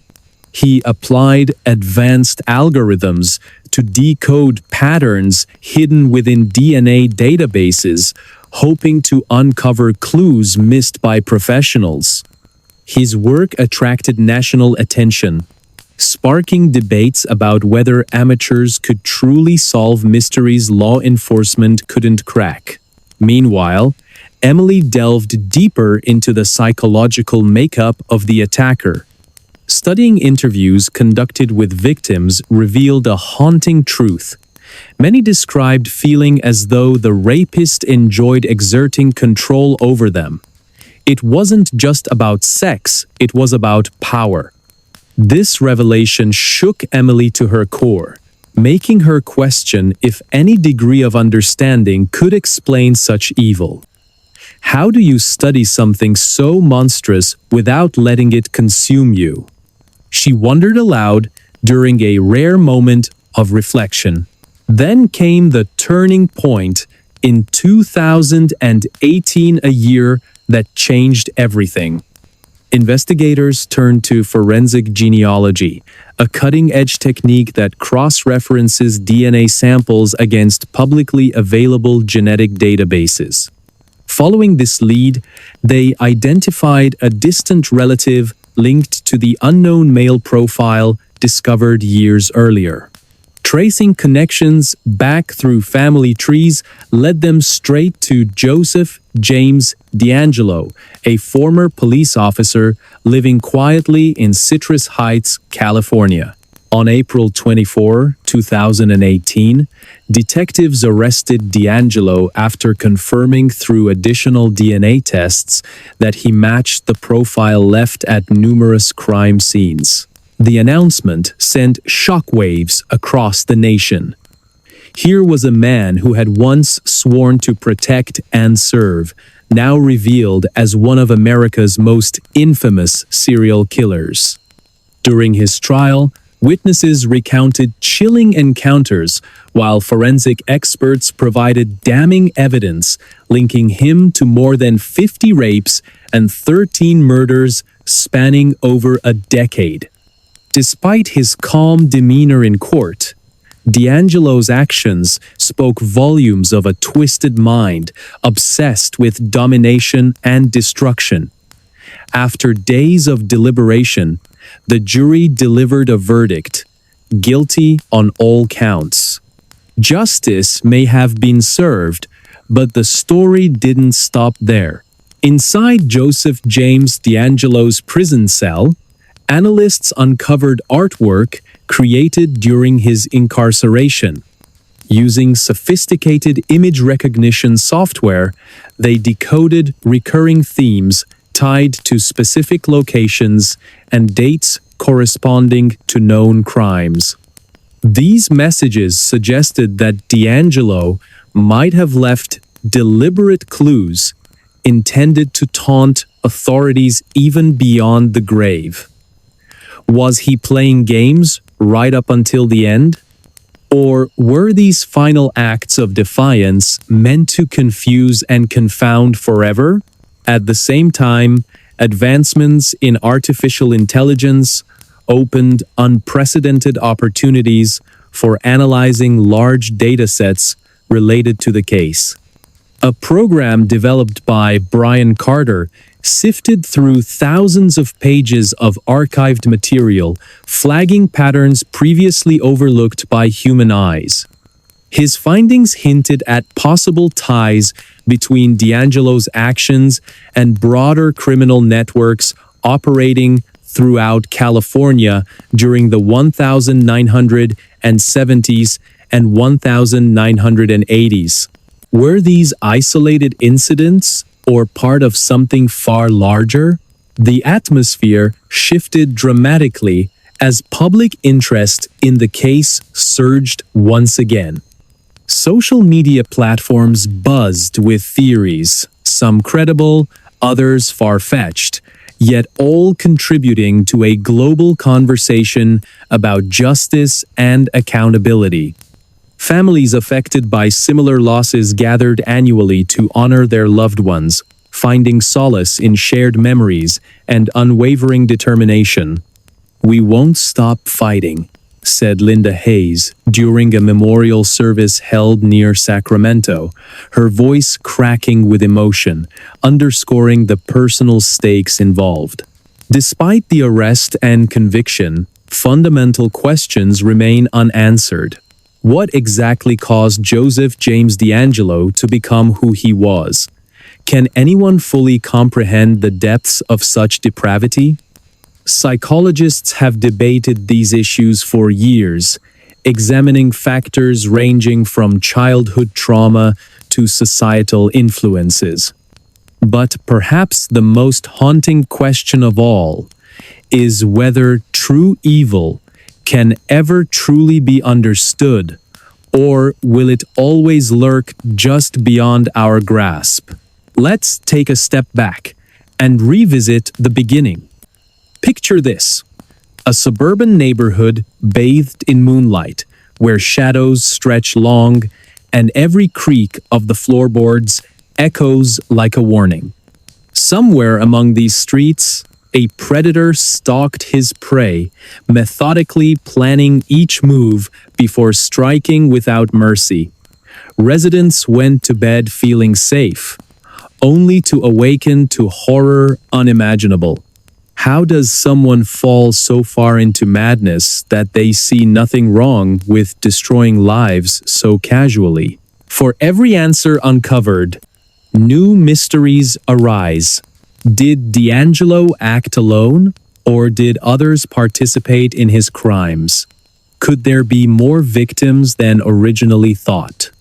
He applied advanced algorithms to decode patterns hidden within DNA databases, hoping to uncover clues missed by professionals. His work attracted national attention, sparking debates about whether amateurs could truly solve mysteries law enforcement couldn't crack. Meanwhile, Emily delved deeper into the psychological makeup of the attacker. Studying interviews conducted with victims revealed a haunting truth. Many described feeling as though the rapist enjoyed exerting control over them. It wasn't just about sex, it was about power. This revelation shook Emily to her core, making her question if any degree of understanding could explain such evil. How do you study something so monstrous without letting it consume you? She wondered aloud during a rare moment of reflection. Then came the turning point in 2018, a year that changed everything. Investigators turned to forensic genealogy, a cutting-edge technique that cross-references DNA samples against publicly available genetic databases. Following this lead, they identified a distant relative linked to the unknown male profile discovered years earlier. Tracing connections back through family trees led them straight to Joseph James D'Angelo, a former police officer living quietly in Citrus Heights, California. On April 24, 2018, detectives arrested D'Angelo after confirming through additional DNA tests that he matched the profile left at numerous crime scenes. The announcement sent shockwaves across the nation. Here was a man who had once sworn to protect and serve, now revealed as one of America's most infamous serial killers. During his trial, witnesses recounted chilling encounters, while forensic experts provided damning evidence linking him to more than 50 rapes and 13 murders spanning over a decade. Despite his calm demeanor in court, D'Angelo's actions spoke volumes of a twisted mind obsessed with domination and destruction. After days of deliberation, the jury delivered a verdict: guilty on all counts. Justice may have been served, but the story didn't stop there. Inside Joseph James D'Angelo's prison cell, analysts uncovered artwork created during his incarceration. Using sophisticated image recognition software, they decoded recurring themes tied to specific locations and dates corresponding to known crimes. These messages suggested that D'Angelo might have left deliberate clues intended to taunt authorities even beyond the grave. Was he playing games right up until the end? Or were these final acts of defiance meant to confuse and confound forever? At the same time, advancements in artificial intelligence opened unprecedented opportunities for analyzing large datasets related to the case. A program developed by Brian Carter sifted through thousands of pages of archived material, flagging patterns previously overlooked by human eyes. His findings hinted at possible ties between D'Angelo's actions and broader criminal networks operating throughout California during the 1970s and 1980s. Were these isolated incidents or part of something far larger? The atmosphere shifted dramatically as public interest in the case surged once again. Social media platforms buzzed with theories, some credible, others far-fetched, yet all contributing to a global conversation about justice and accountability. Families affected by similar losses gathered annually to honor their loved ones, finding solace in shared memories and unwavering determination. "We won't stop fighting," said Linda Hayes during a memorial service held near Sacramento, her voice cracking with emotion, underscoring the personal stakes involved. Despite the arrest and conviction, fundamental questions remain unanswered. What exactly caused Joseph James D'Angelo to become who he was? Can anyone fully comprehend the depths of such depravity? Psychologists have debated these issues for years, examining factors ranging from childhood trauma to societal influences. But perhaps the most haunting question of all is whether true evil can ever truly be understood, or will it always lurk just beyond our grasp? Let's take a step back and revisit the beginning. Picture this: a suburban neighborhood bathed in moonlight, where shadows stretch long and every creak of the floorboards echoes like a warning. Somewhere among these streets, a predator stalked his prey, methodically planning each move before striking without mercy. Residents went to bed feeling safe, only to awaken to horror unimaginable. How does someone fall so far into madness that they see nothing wrong with destroying lives so casually? For every answer uncovered, new mysteries arise. Did D'Angelo act alone, or did others participate in his crimes? Could there be more victims than originally thought?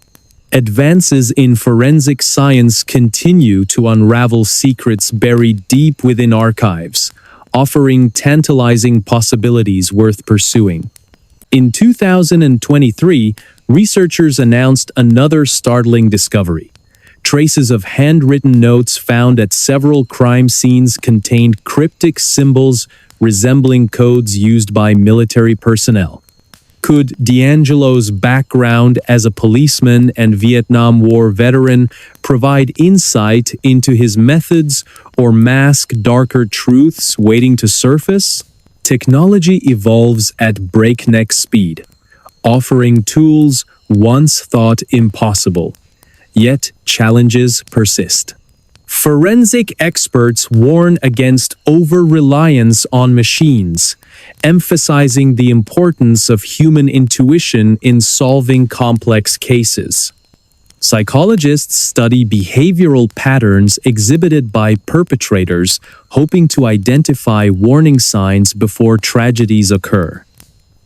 Advances in forensic science continue to unravel secrets buried deep within archives, offering tantalizing possibilities worth pursuing. In 2023, researchers announced another startling discovery. Traces of handwritten notes found at several crime scenes contained cryptic symbols resembling codes used by military personnel. Could D'Angelo's background as a policeman and Vietnam War veteran provide insight into his methods or mask darker truths waiting to surface? Technology evolves at breakneck speed, offering tools once thought impossible. Yet challenges persist. Forensic experts warn against over-reliance on machines, emphasizing the importance of human intuition in solving complex cases. Psychologists study behavioral patterns exhibited by perpetrators, hoping to identify warning signs before tragedies occur.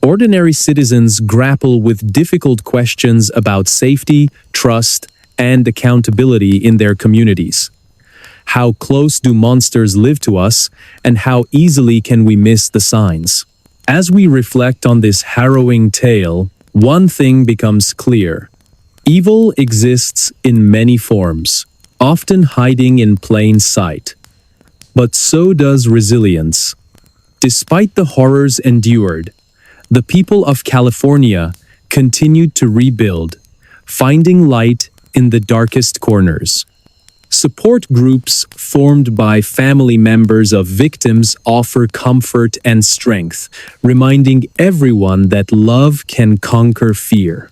Ordinary citizens grapple with difficult questions about safety, trust, and accountability in their communities. How close do monsters live to us, and how easily can we miss the signs? As we reflect on this harrowing tale, one thing becomes clear. Evil exists in many forms, often hiding in plain sight. But so does resilience. Despite the horrors endured, the people of California continued to rebuild, finding light in the darkest corners. Support groups formed by family members of victims offer comfort and strength, reminding everyone that love can conquer fear.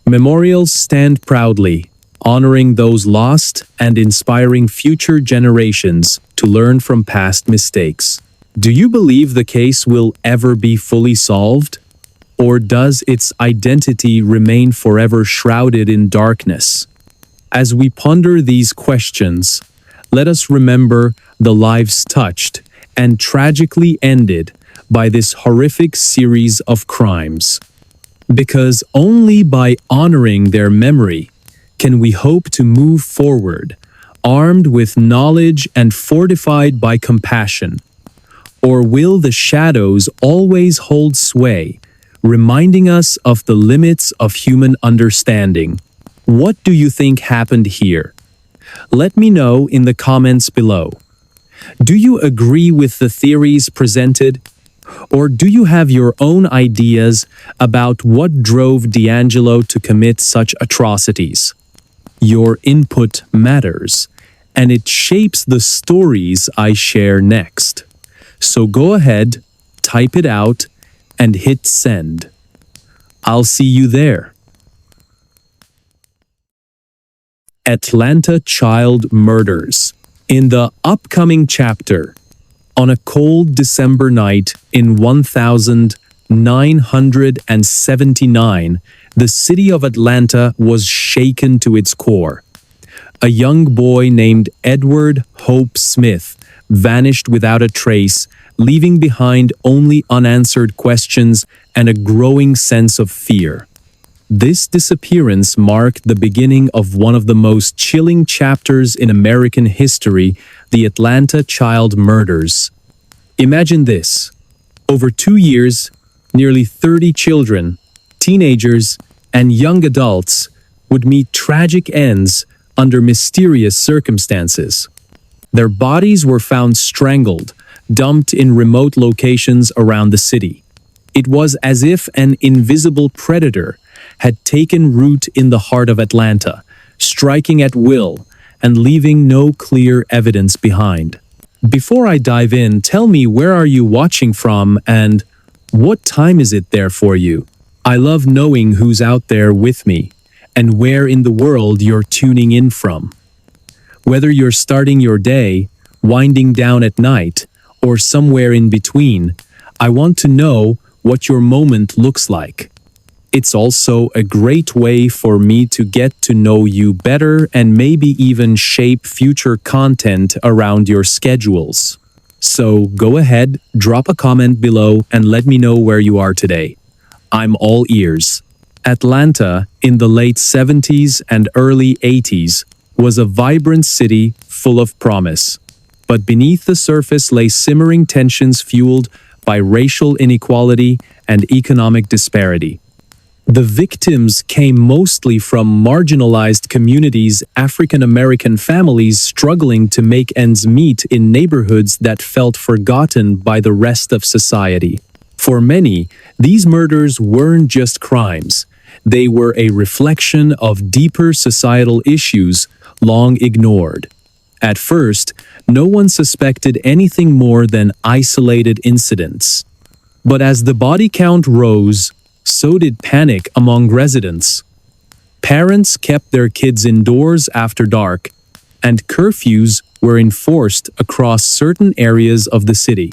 Memorials stand proudly, honoring those lost and inspiring future generations to learn from past mistakes. Do you believe the case will ever be fully solved? Or does its identity remain forever shrouded in darkness? As we ponder these questions, let us remember the lives touched and tragically ended by this horrific series of crimes. Because only by honoring their memory can we hope to move forward, armed with knowledge and fortified by compassion. Or will the shadows always hold sway, reminding us of the limits of human understanding? What do you think happened here? Let me know in the comments below. Do you agree with the theories presented? Or do you have your own ideas about what drove D'Angelo to commit such atrocities? Your input matters, and it shapes the stories I share next. So go ahead, type it out, and hit send. I'll see you there. Atlanta Child Murders. In the upcoming chapter, on a cold December night in 1979, the city of Atlanta was shaken to its core. A young boy named Edward Hope Smith vanished without a trace, leaving behind only unanswered questions and a growing sense of fear. This disappearance marked the beginning of one of the most chilling chapters in American history, the Atlanta Child Murders. Imagine this. Over 2 years, nearly 30 children, teenagers, and young adults would meet tragic ends under mysterious circumstances. Their bodies were found strangled, dumped in remote locations around the city. It was as if an invisible predator had taken root in the heart of Atlanta, striking at will and leaving no clear evidence behind. Before I dive in, tell me, where are you watching from and what time is it there for you? I love knowing who's out there with me and where in the world you're tuning in from. Whether you're starting your day, winding down at night, or somewhere in between, I want to know what your moment looks like. It's also a great way for me to get to know you better and maybe even shape future content around your schedules. So go ahead, drop a comment below and let me know where you are today. I'm all ears. Atlanta, in the late 70s and early 80s, was a vibrant city full of promise. But beneath the surface lay simmering tensions fueled by racial inequality and economic disparity. The victims came mostly from marginalized communities, African American families struggling to make ends meet in neighborhoods that felt forgotten by the rest of society. For many, these murders weren't just crimes. They were a reflection of deeper societal issues long ignored. At first, no one suspected anything more than isolated incidents. But as the body count rose, so did panic among residents. Parents kept their kids indoors after dark, and curfews were enforced across certain areas of the city.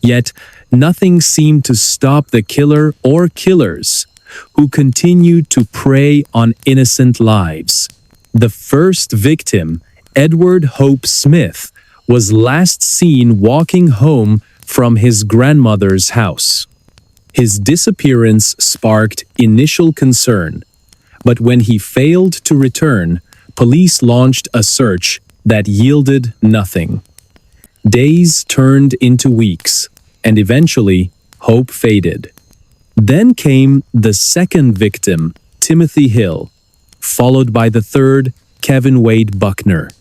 Yet, nothing seemed to stop the killer or killers, who continued to prey on innocent lives. The first victim, Edward Hope Smith, was last seen walking home from his grandmother's house. His disappearance sparked initial concern, but when he failed to return, police launched a search that yielded nothing. Days turned into weeks, and eventually, hope faded. Then came the second victim, Timothy Hill, followed by the third, Kevin Wade Buckner.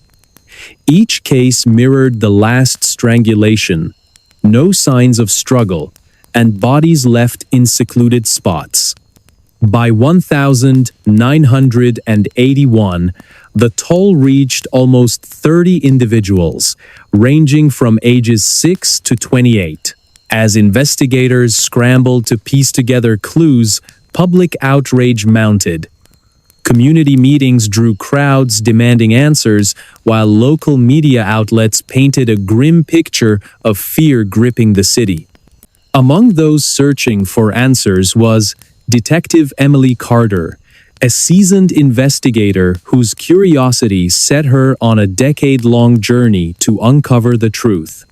Each case mirrored the last strangulation, no signs of struggle, and bodies left in secluded spots. By 1981, the toll reached almost 30 individuals, ranging from ages 6 to 28. As investigators scrambled to piece together clues, public outrage mounted. Community meetings drew crowds demanding answers, while local media outlets painted a grim picture of fear gripping the city. Among those searching for answers was Detective Emily Carter, a seasoned investigator whose curiosity set her on a decade-long journey to uncover the truth.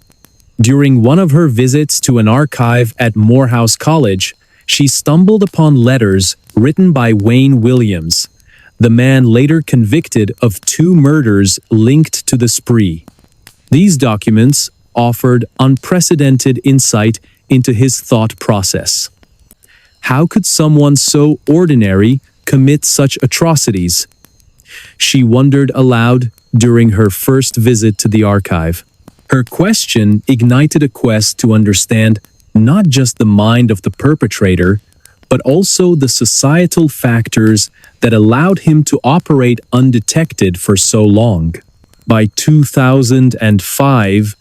During one of her visits to an archive at Morehouse College, she stumbled upon letters written by Wayne Williams, the man later convicted of 2 murders linked to the spree. These documents offered unprecedented insight into his thought process. How could someone so ordinary commit such atrocities? She wondered aloud during her first visit to the archive. Her question ignited a quest to understand not just the mind of the perpetrator, but also the societal factors that allowed him to operate undetected for so long. By 2005,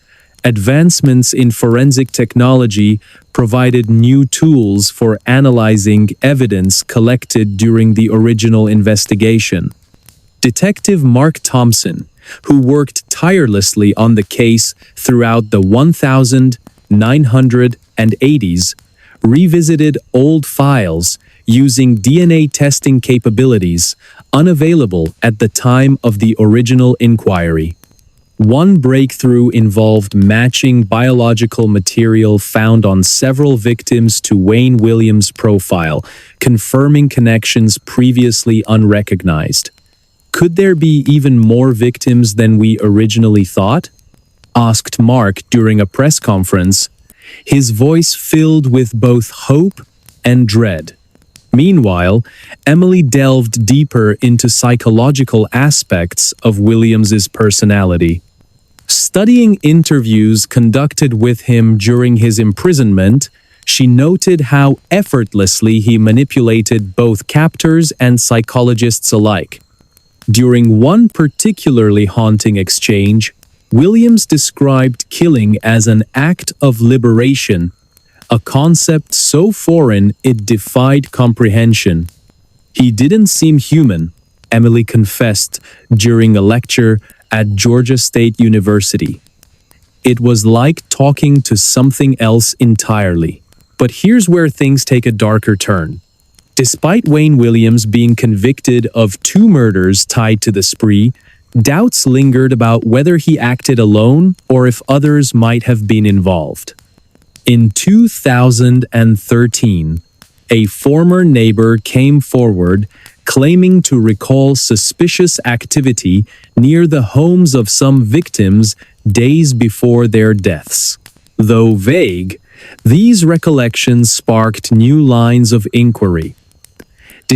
advancements in forensic technology provided new tools for analyzing evidence collected during the original investigation. Detective Mark Thompson, who worked tirelessly on the case throughout the 1980s, revisited old files using DNA testing capabilities unavailable at the time of the original inquiry. One breakthrough involved matching biological material found on several victims to Wayne Williams' profile, confirming connections previously unrecognized. Could there be even more victims than we originally thought? Asked Mark during a press conference, his voice filled with both hope and dread. Meanwhile, Emily delved deeper into psychological aspects of Williams's personality. Studying interviews conducted with him during his imprisonment, she noted how effortlessly he manipulated both captors and psychologists alike. During one particularly haunting exchange, Williams described killing as an act of liberation, a concept so foreign it defied comprehension. He didn't seem human, Emily confessed during a lecture at Georgia State University. It was like talking to something else entirely. But here's where things take a darker turn. Despite Wayne Williams being convicted of 2 murders tied to the spree, doubts lingered about whether he acted alone or if others might have been involved. In 2013, a former neighbor came forward claiming to recall suspicious activity near the homes of some victims days before their deaths. Though vague, these recollections sparked new lines of inquiry.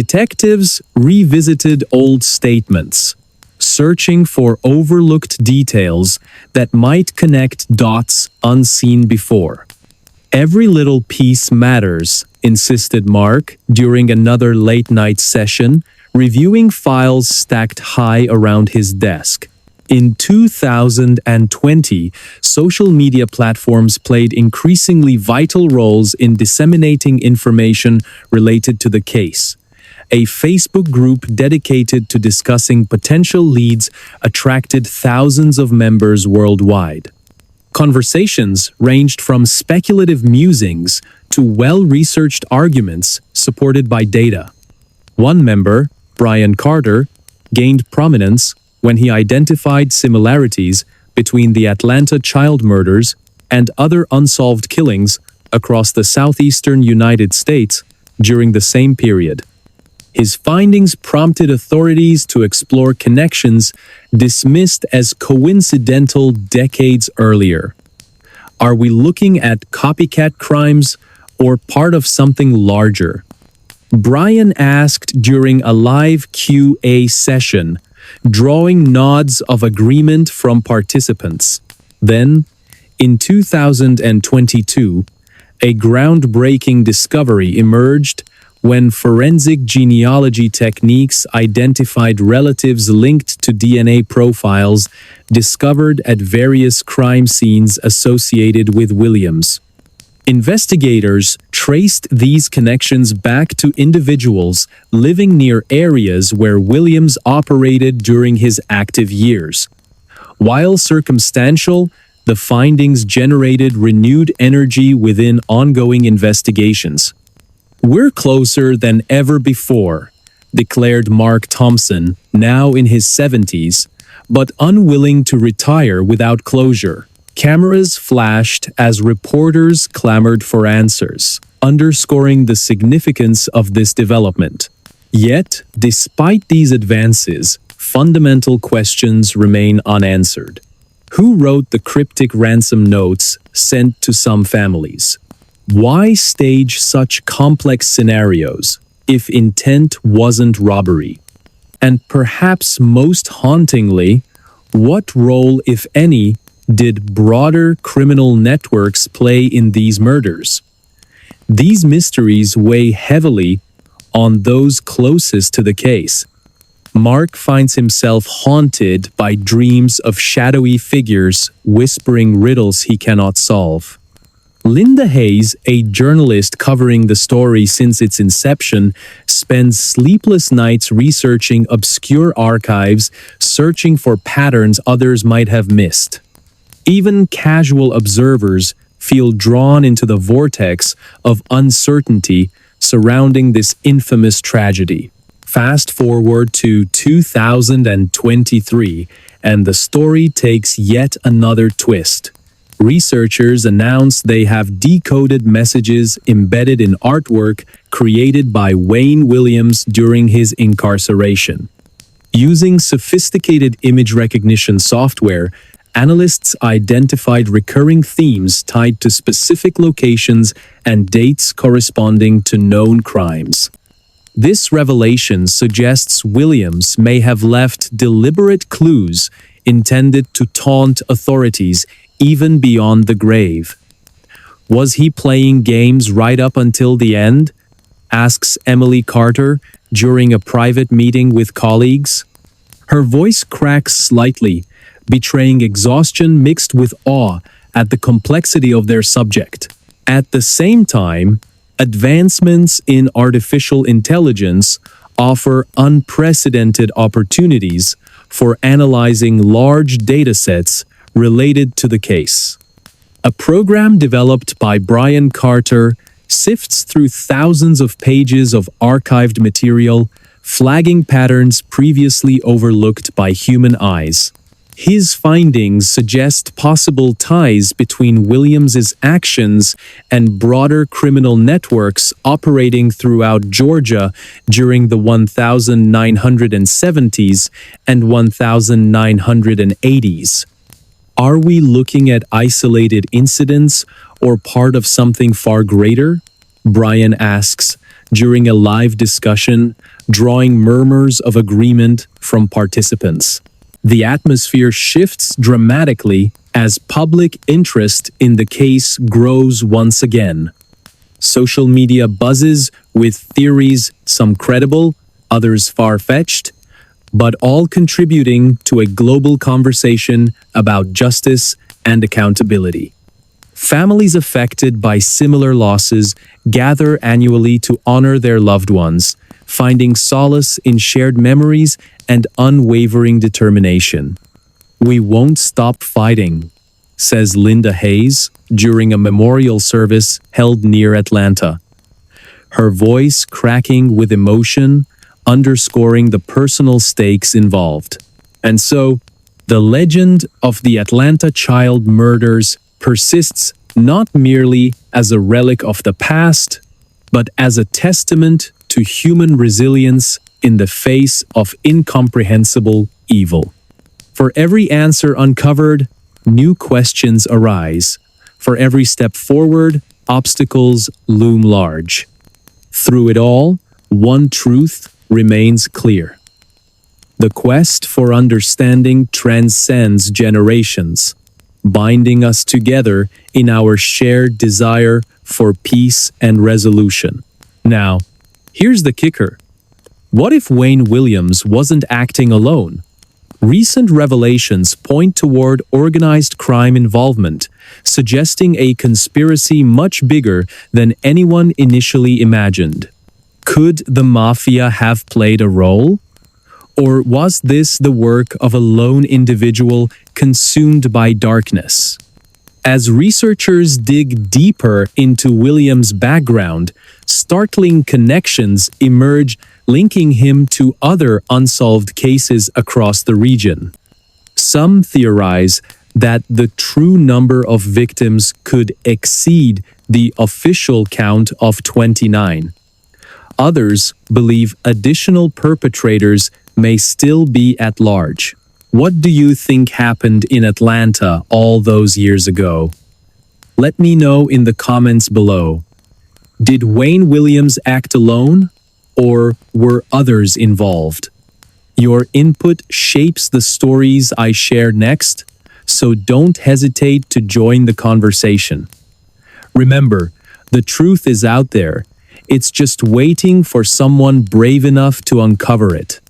Detectives revisited old statements, searching for overlooked details that might connect dots unseen before. Every little piece matters, insisted Mark during another late-night session, reviewing files stacked high around his desk. In 2020, social media platforms played increasingly vital roles in disseminating information related to the case. A Facebook group dedicated to discussing potential leads attracted thousands of members worldwide. Conversations ranged from speculative musings to well-researched arguments supported by data. One member, Brian Carter, gained prominence when he identified similarities between the Atlanta child murders and other unsolved killings across the southeastern United States during the same period. His findings prompted authorities to explore connections dismissed as coincidental decades earlier. Are we looking at copycat crimes or part of something larger? Brian asked during a live QA session, drawing nods of agreement from participants. Then, in 2022, a groundbreaking discovery emerged when forensic genealogy techniques identified relatives linked to DNA profiles discovered at various crime scenes associated with Williams. Investigators traced these connections back to individuals living near areas where Williams operated during his active years. While circumstantial, the findings generated renewed energy within ongoing investigations. "We're closer than ever before," declared Mark Thompson, now in his 70s, but unwilling to retire without closure. Cameras flashed as reporters clamored for answers, underscoring the significance of this development. Yet, despite these advances, fundamental questions remain unanswered. Who wrote the cryptic ransom notes sent to some families? Why stage such complex scenarios if intent wasn't robbery? And perhaps most hauntingly, what role, if any, did broader criminal networks play in these murders? These mysteries weigh heavily on those closest to the case. Mark finds himself haunted by dreams of shadowy figures whispering riddles he cannot solve. Linda Hayes, a journalist covering the story since its inception, spends sleepless nights researching obscure archives, searching for patterns others might have missed. Even casual observers feel drawn into the vortex of uncertainty surrounding this infamous tragedy. Fast forward to 2023, and the story takes yet another twist. Researchers announce they have decoded messages embedded in artwork created by Wayne Williams during his incarceration. Using sophisticated image recognition software, analysts identified recurring themes tied to specific locations and dates corresponding to known crimes. This revelation suggests Williams may have left deliberate clues intended to taunt authorities even beyond the grave. Was he playing games right up until the end? Asks Emily Carter during a private meeting with colleagues. Her voice cracks slightly, betraying exhaustion mixed with awe at the complexity of their subject. At the same time, advancements in artificial intelligence offer unprecedented opportunities for analyzing large datasets related to the case. A program developed by Brian Carter sifts through thousands of pages of archived material, flagging patterns previously overlooked by human eyes. His findings suggest possible ties between Williams's actions and broader criminal networks operating throughout Georgia during the 1970s and 1980s. Are we looking at isolated incidents or part of something far greater? Brian asks, during a live discussion, drawing murmurs of agreement from participants. The atmosphere shifts dramatically as public interest in the case grows once again. Social media buzzes with theories, some credible, others far-fetched, but all contributing to a global conversation about justice and accountability. Families affected by similar losses gather annually to honor their loved ones, finding solace in shared memories and unwavering determination. "We won't stop fighting," says Linda Hayes during a memorial service held near Atlanta, her voice cracking with emotion, underscoring the personal stakes involved. And so, the legend of the Atlanta child murders persists not merely as a relic of the past, but as a testament to human resilience in the face of incomprehensible evil. For every answer uncovered, new questions arise. For every step forward, obstacles loom large. Through it all, one truth remains clear. The quest for understanding transcends generations, binding us together in our shared desire for peace and resolution. Now, here's the kicker. What if Wayne Williams wasn't acting alone? Recent revelations point toward organized crime involvement, suggesting a conspiracy much bigger than anyone initially imagined. Could the mafia have played a role? Or was this the work of a lone individual consumed by darkness? As researchers dig deeper into Williams' background, startling connections emerge linking him to other unsolved cases across the region. Some theorize that the true number of victims could exceed the official count of 29. Others believe additional perpetrators may still be at large. What do you think happened in Atlanta all those years ago? Let me know in the comments below. Did Wayne Williams act alone, or were others involved? Your input shapes the stories I share next, so don't hesitate to join the conversation. Remember, the truth is out there. It's just waiting for someone brave enough to uncover it.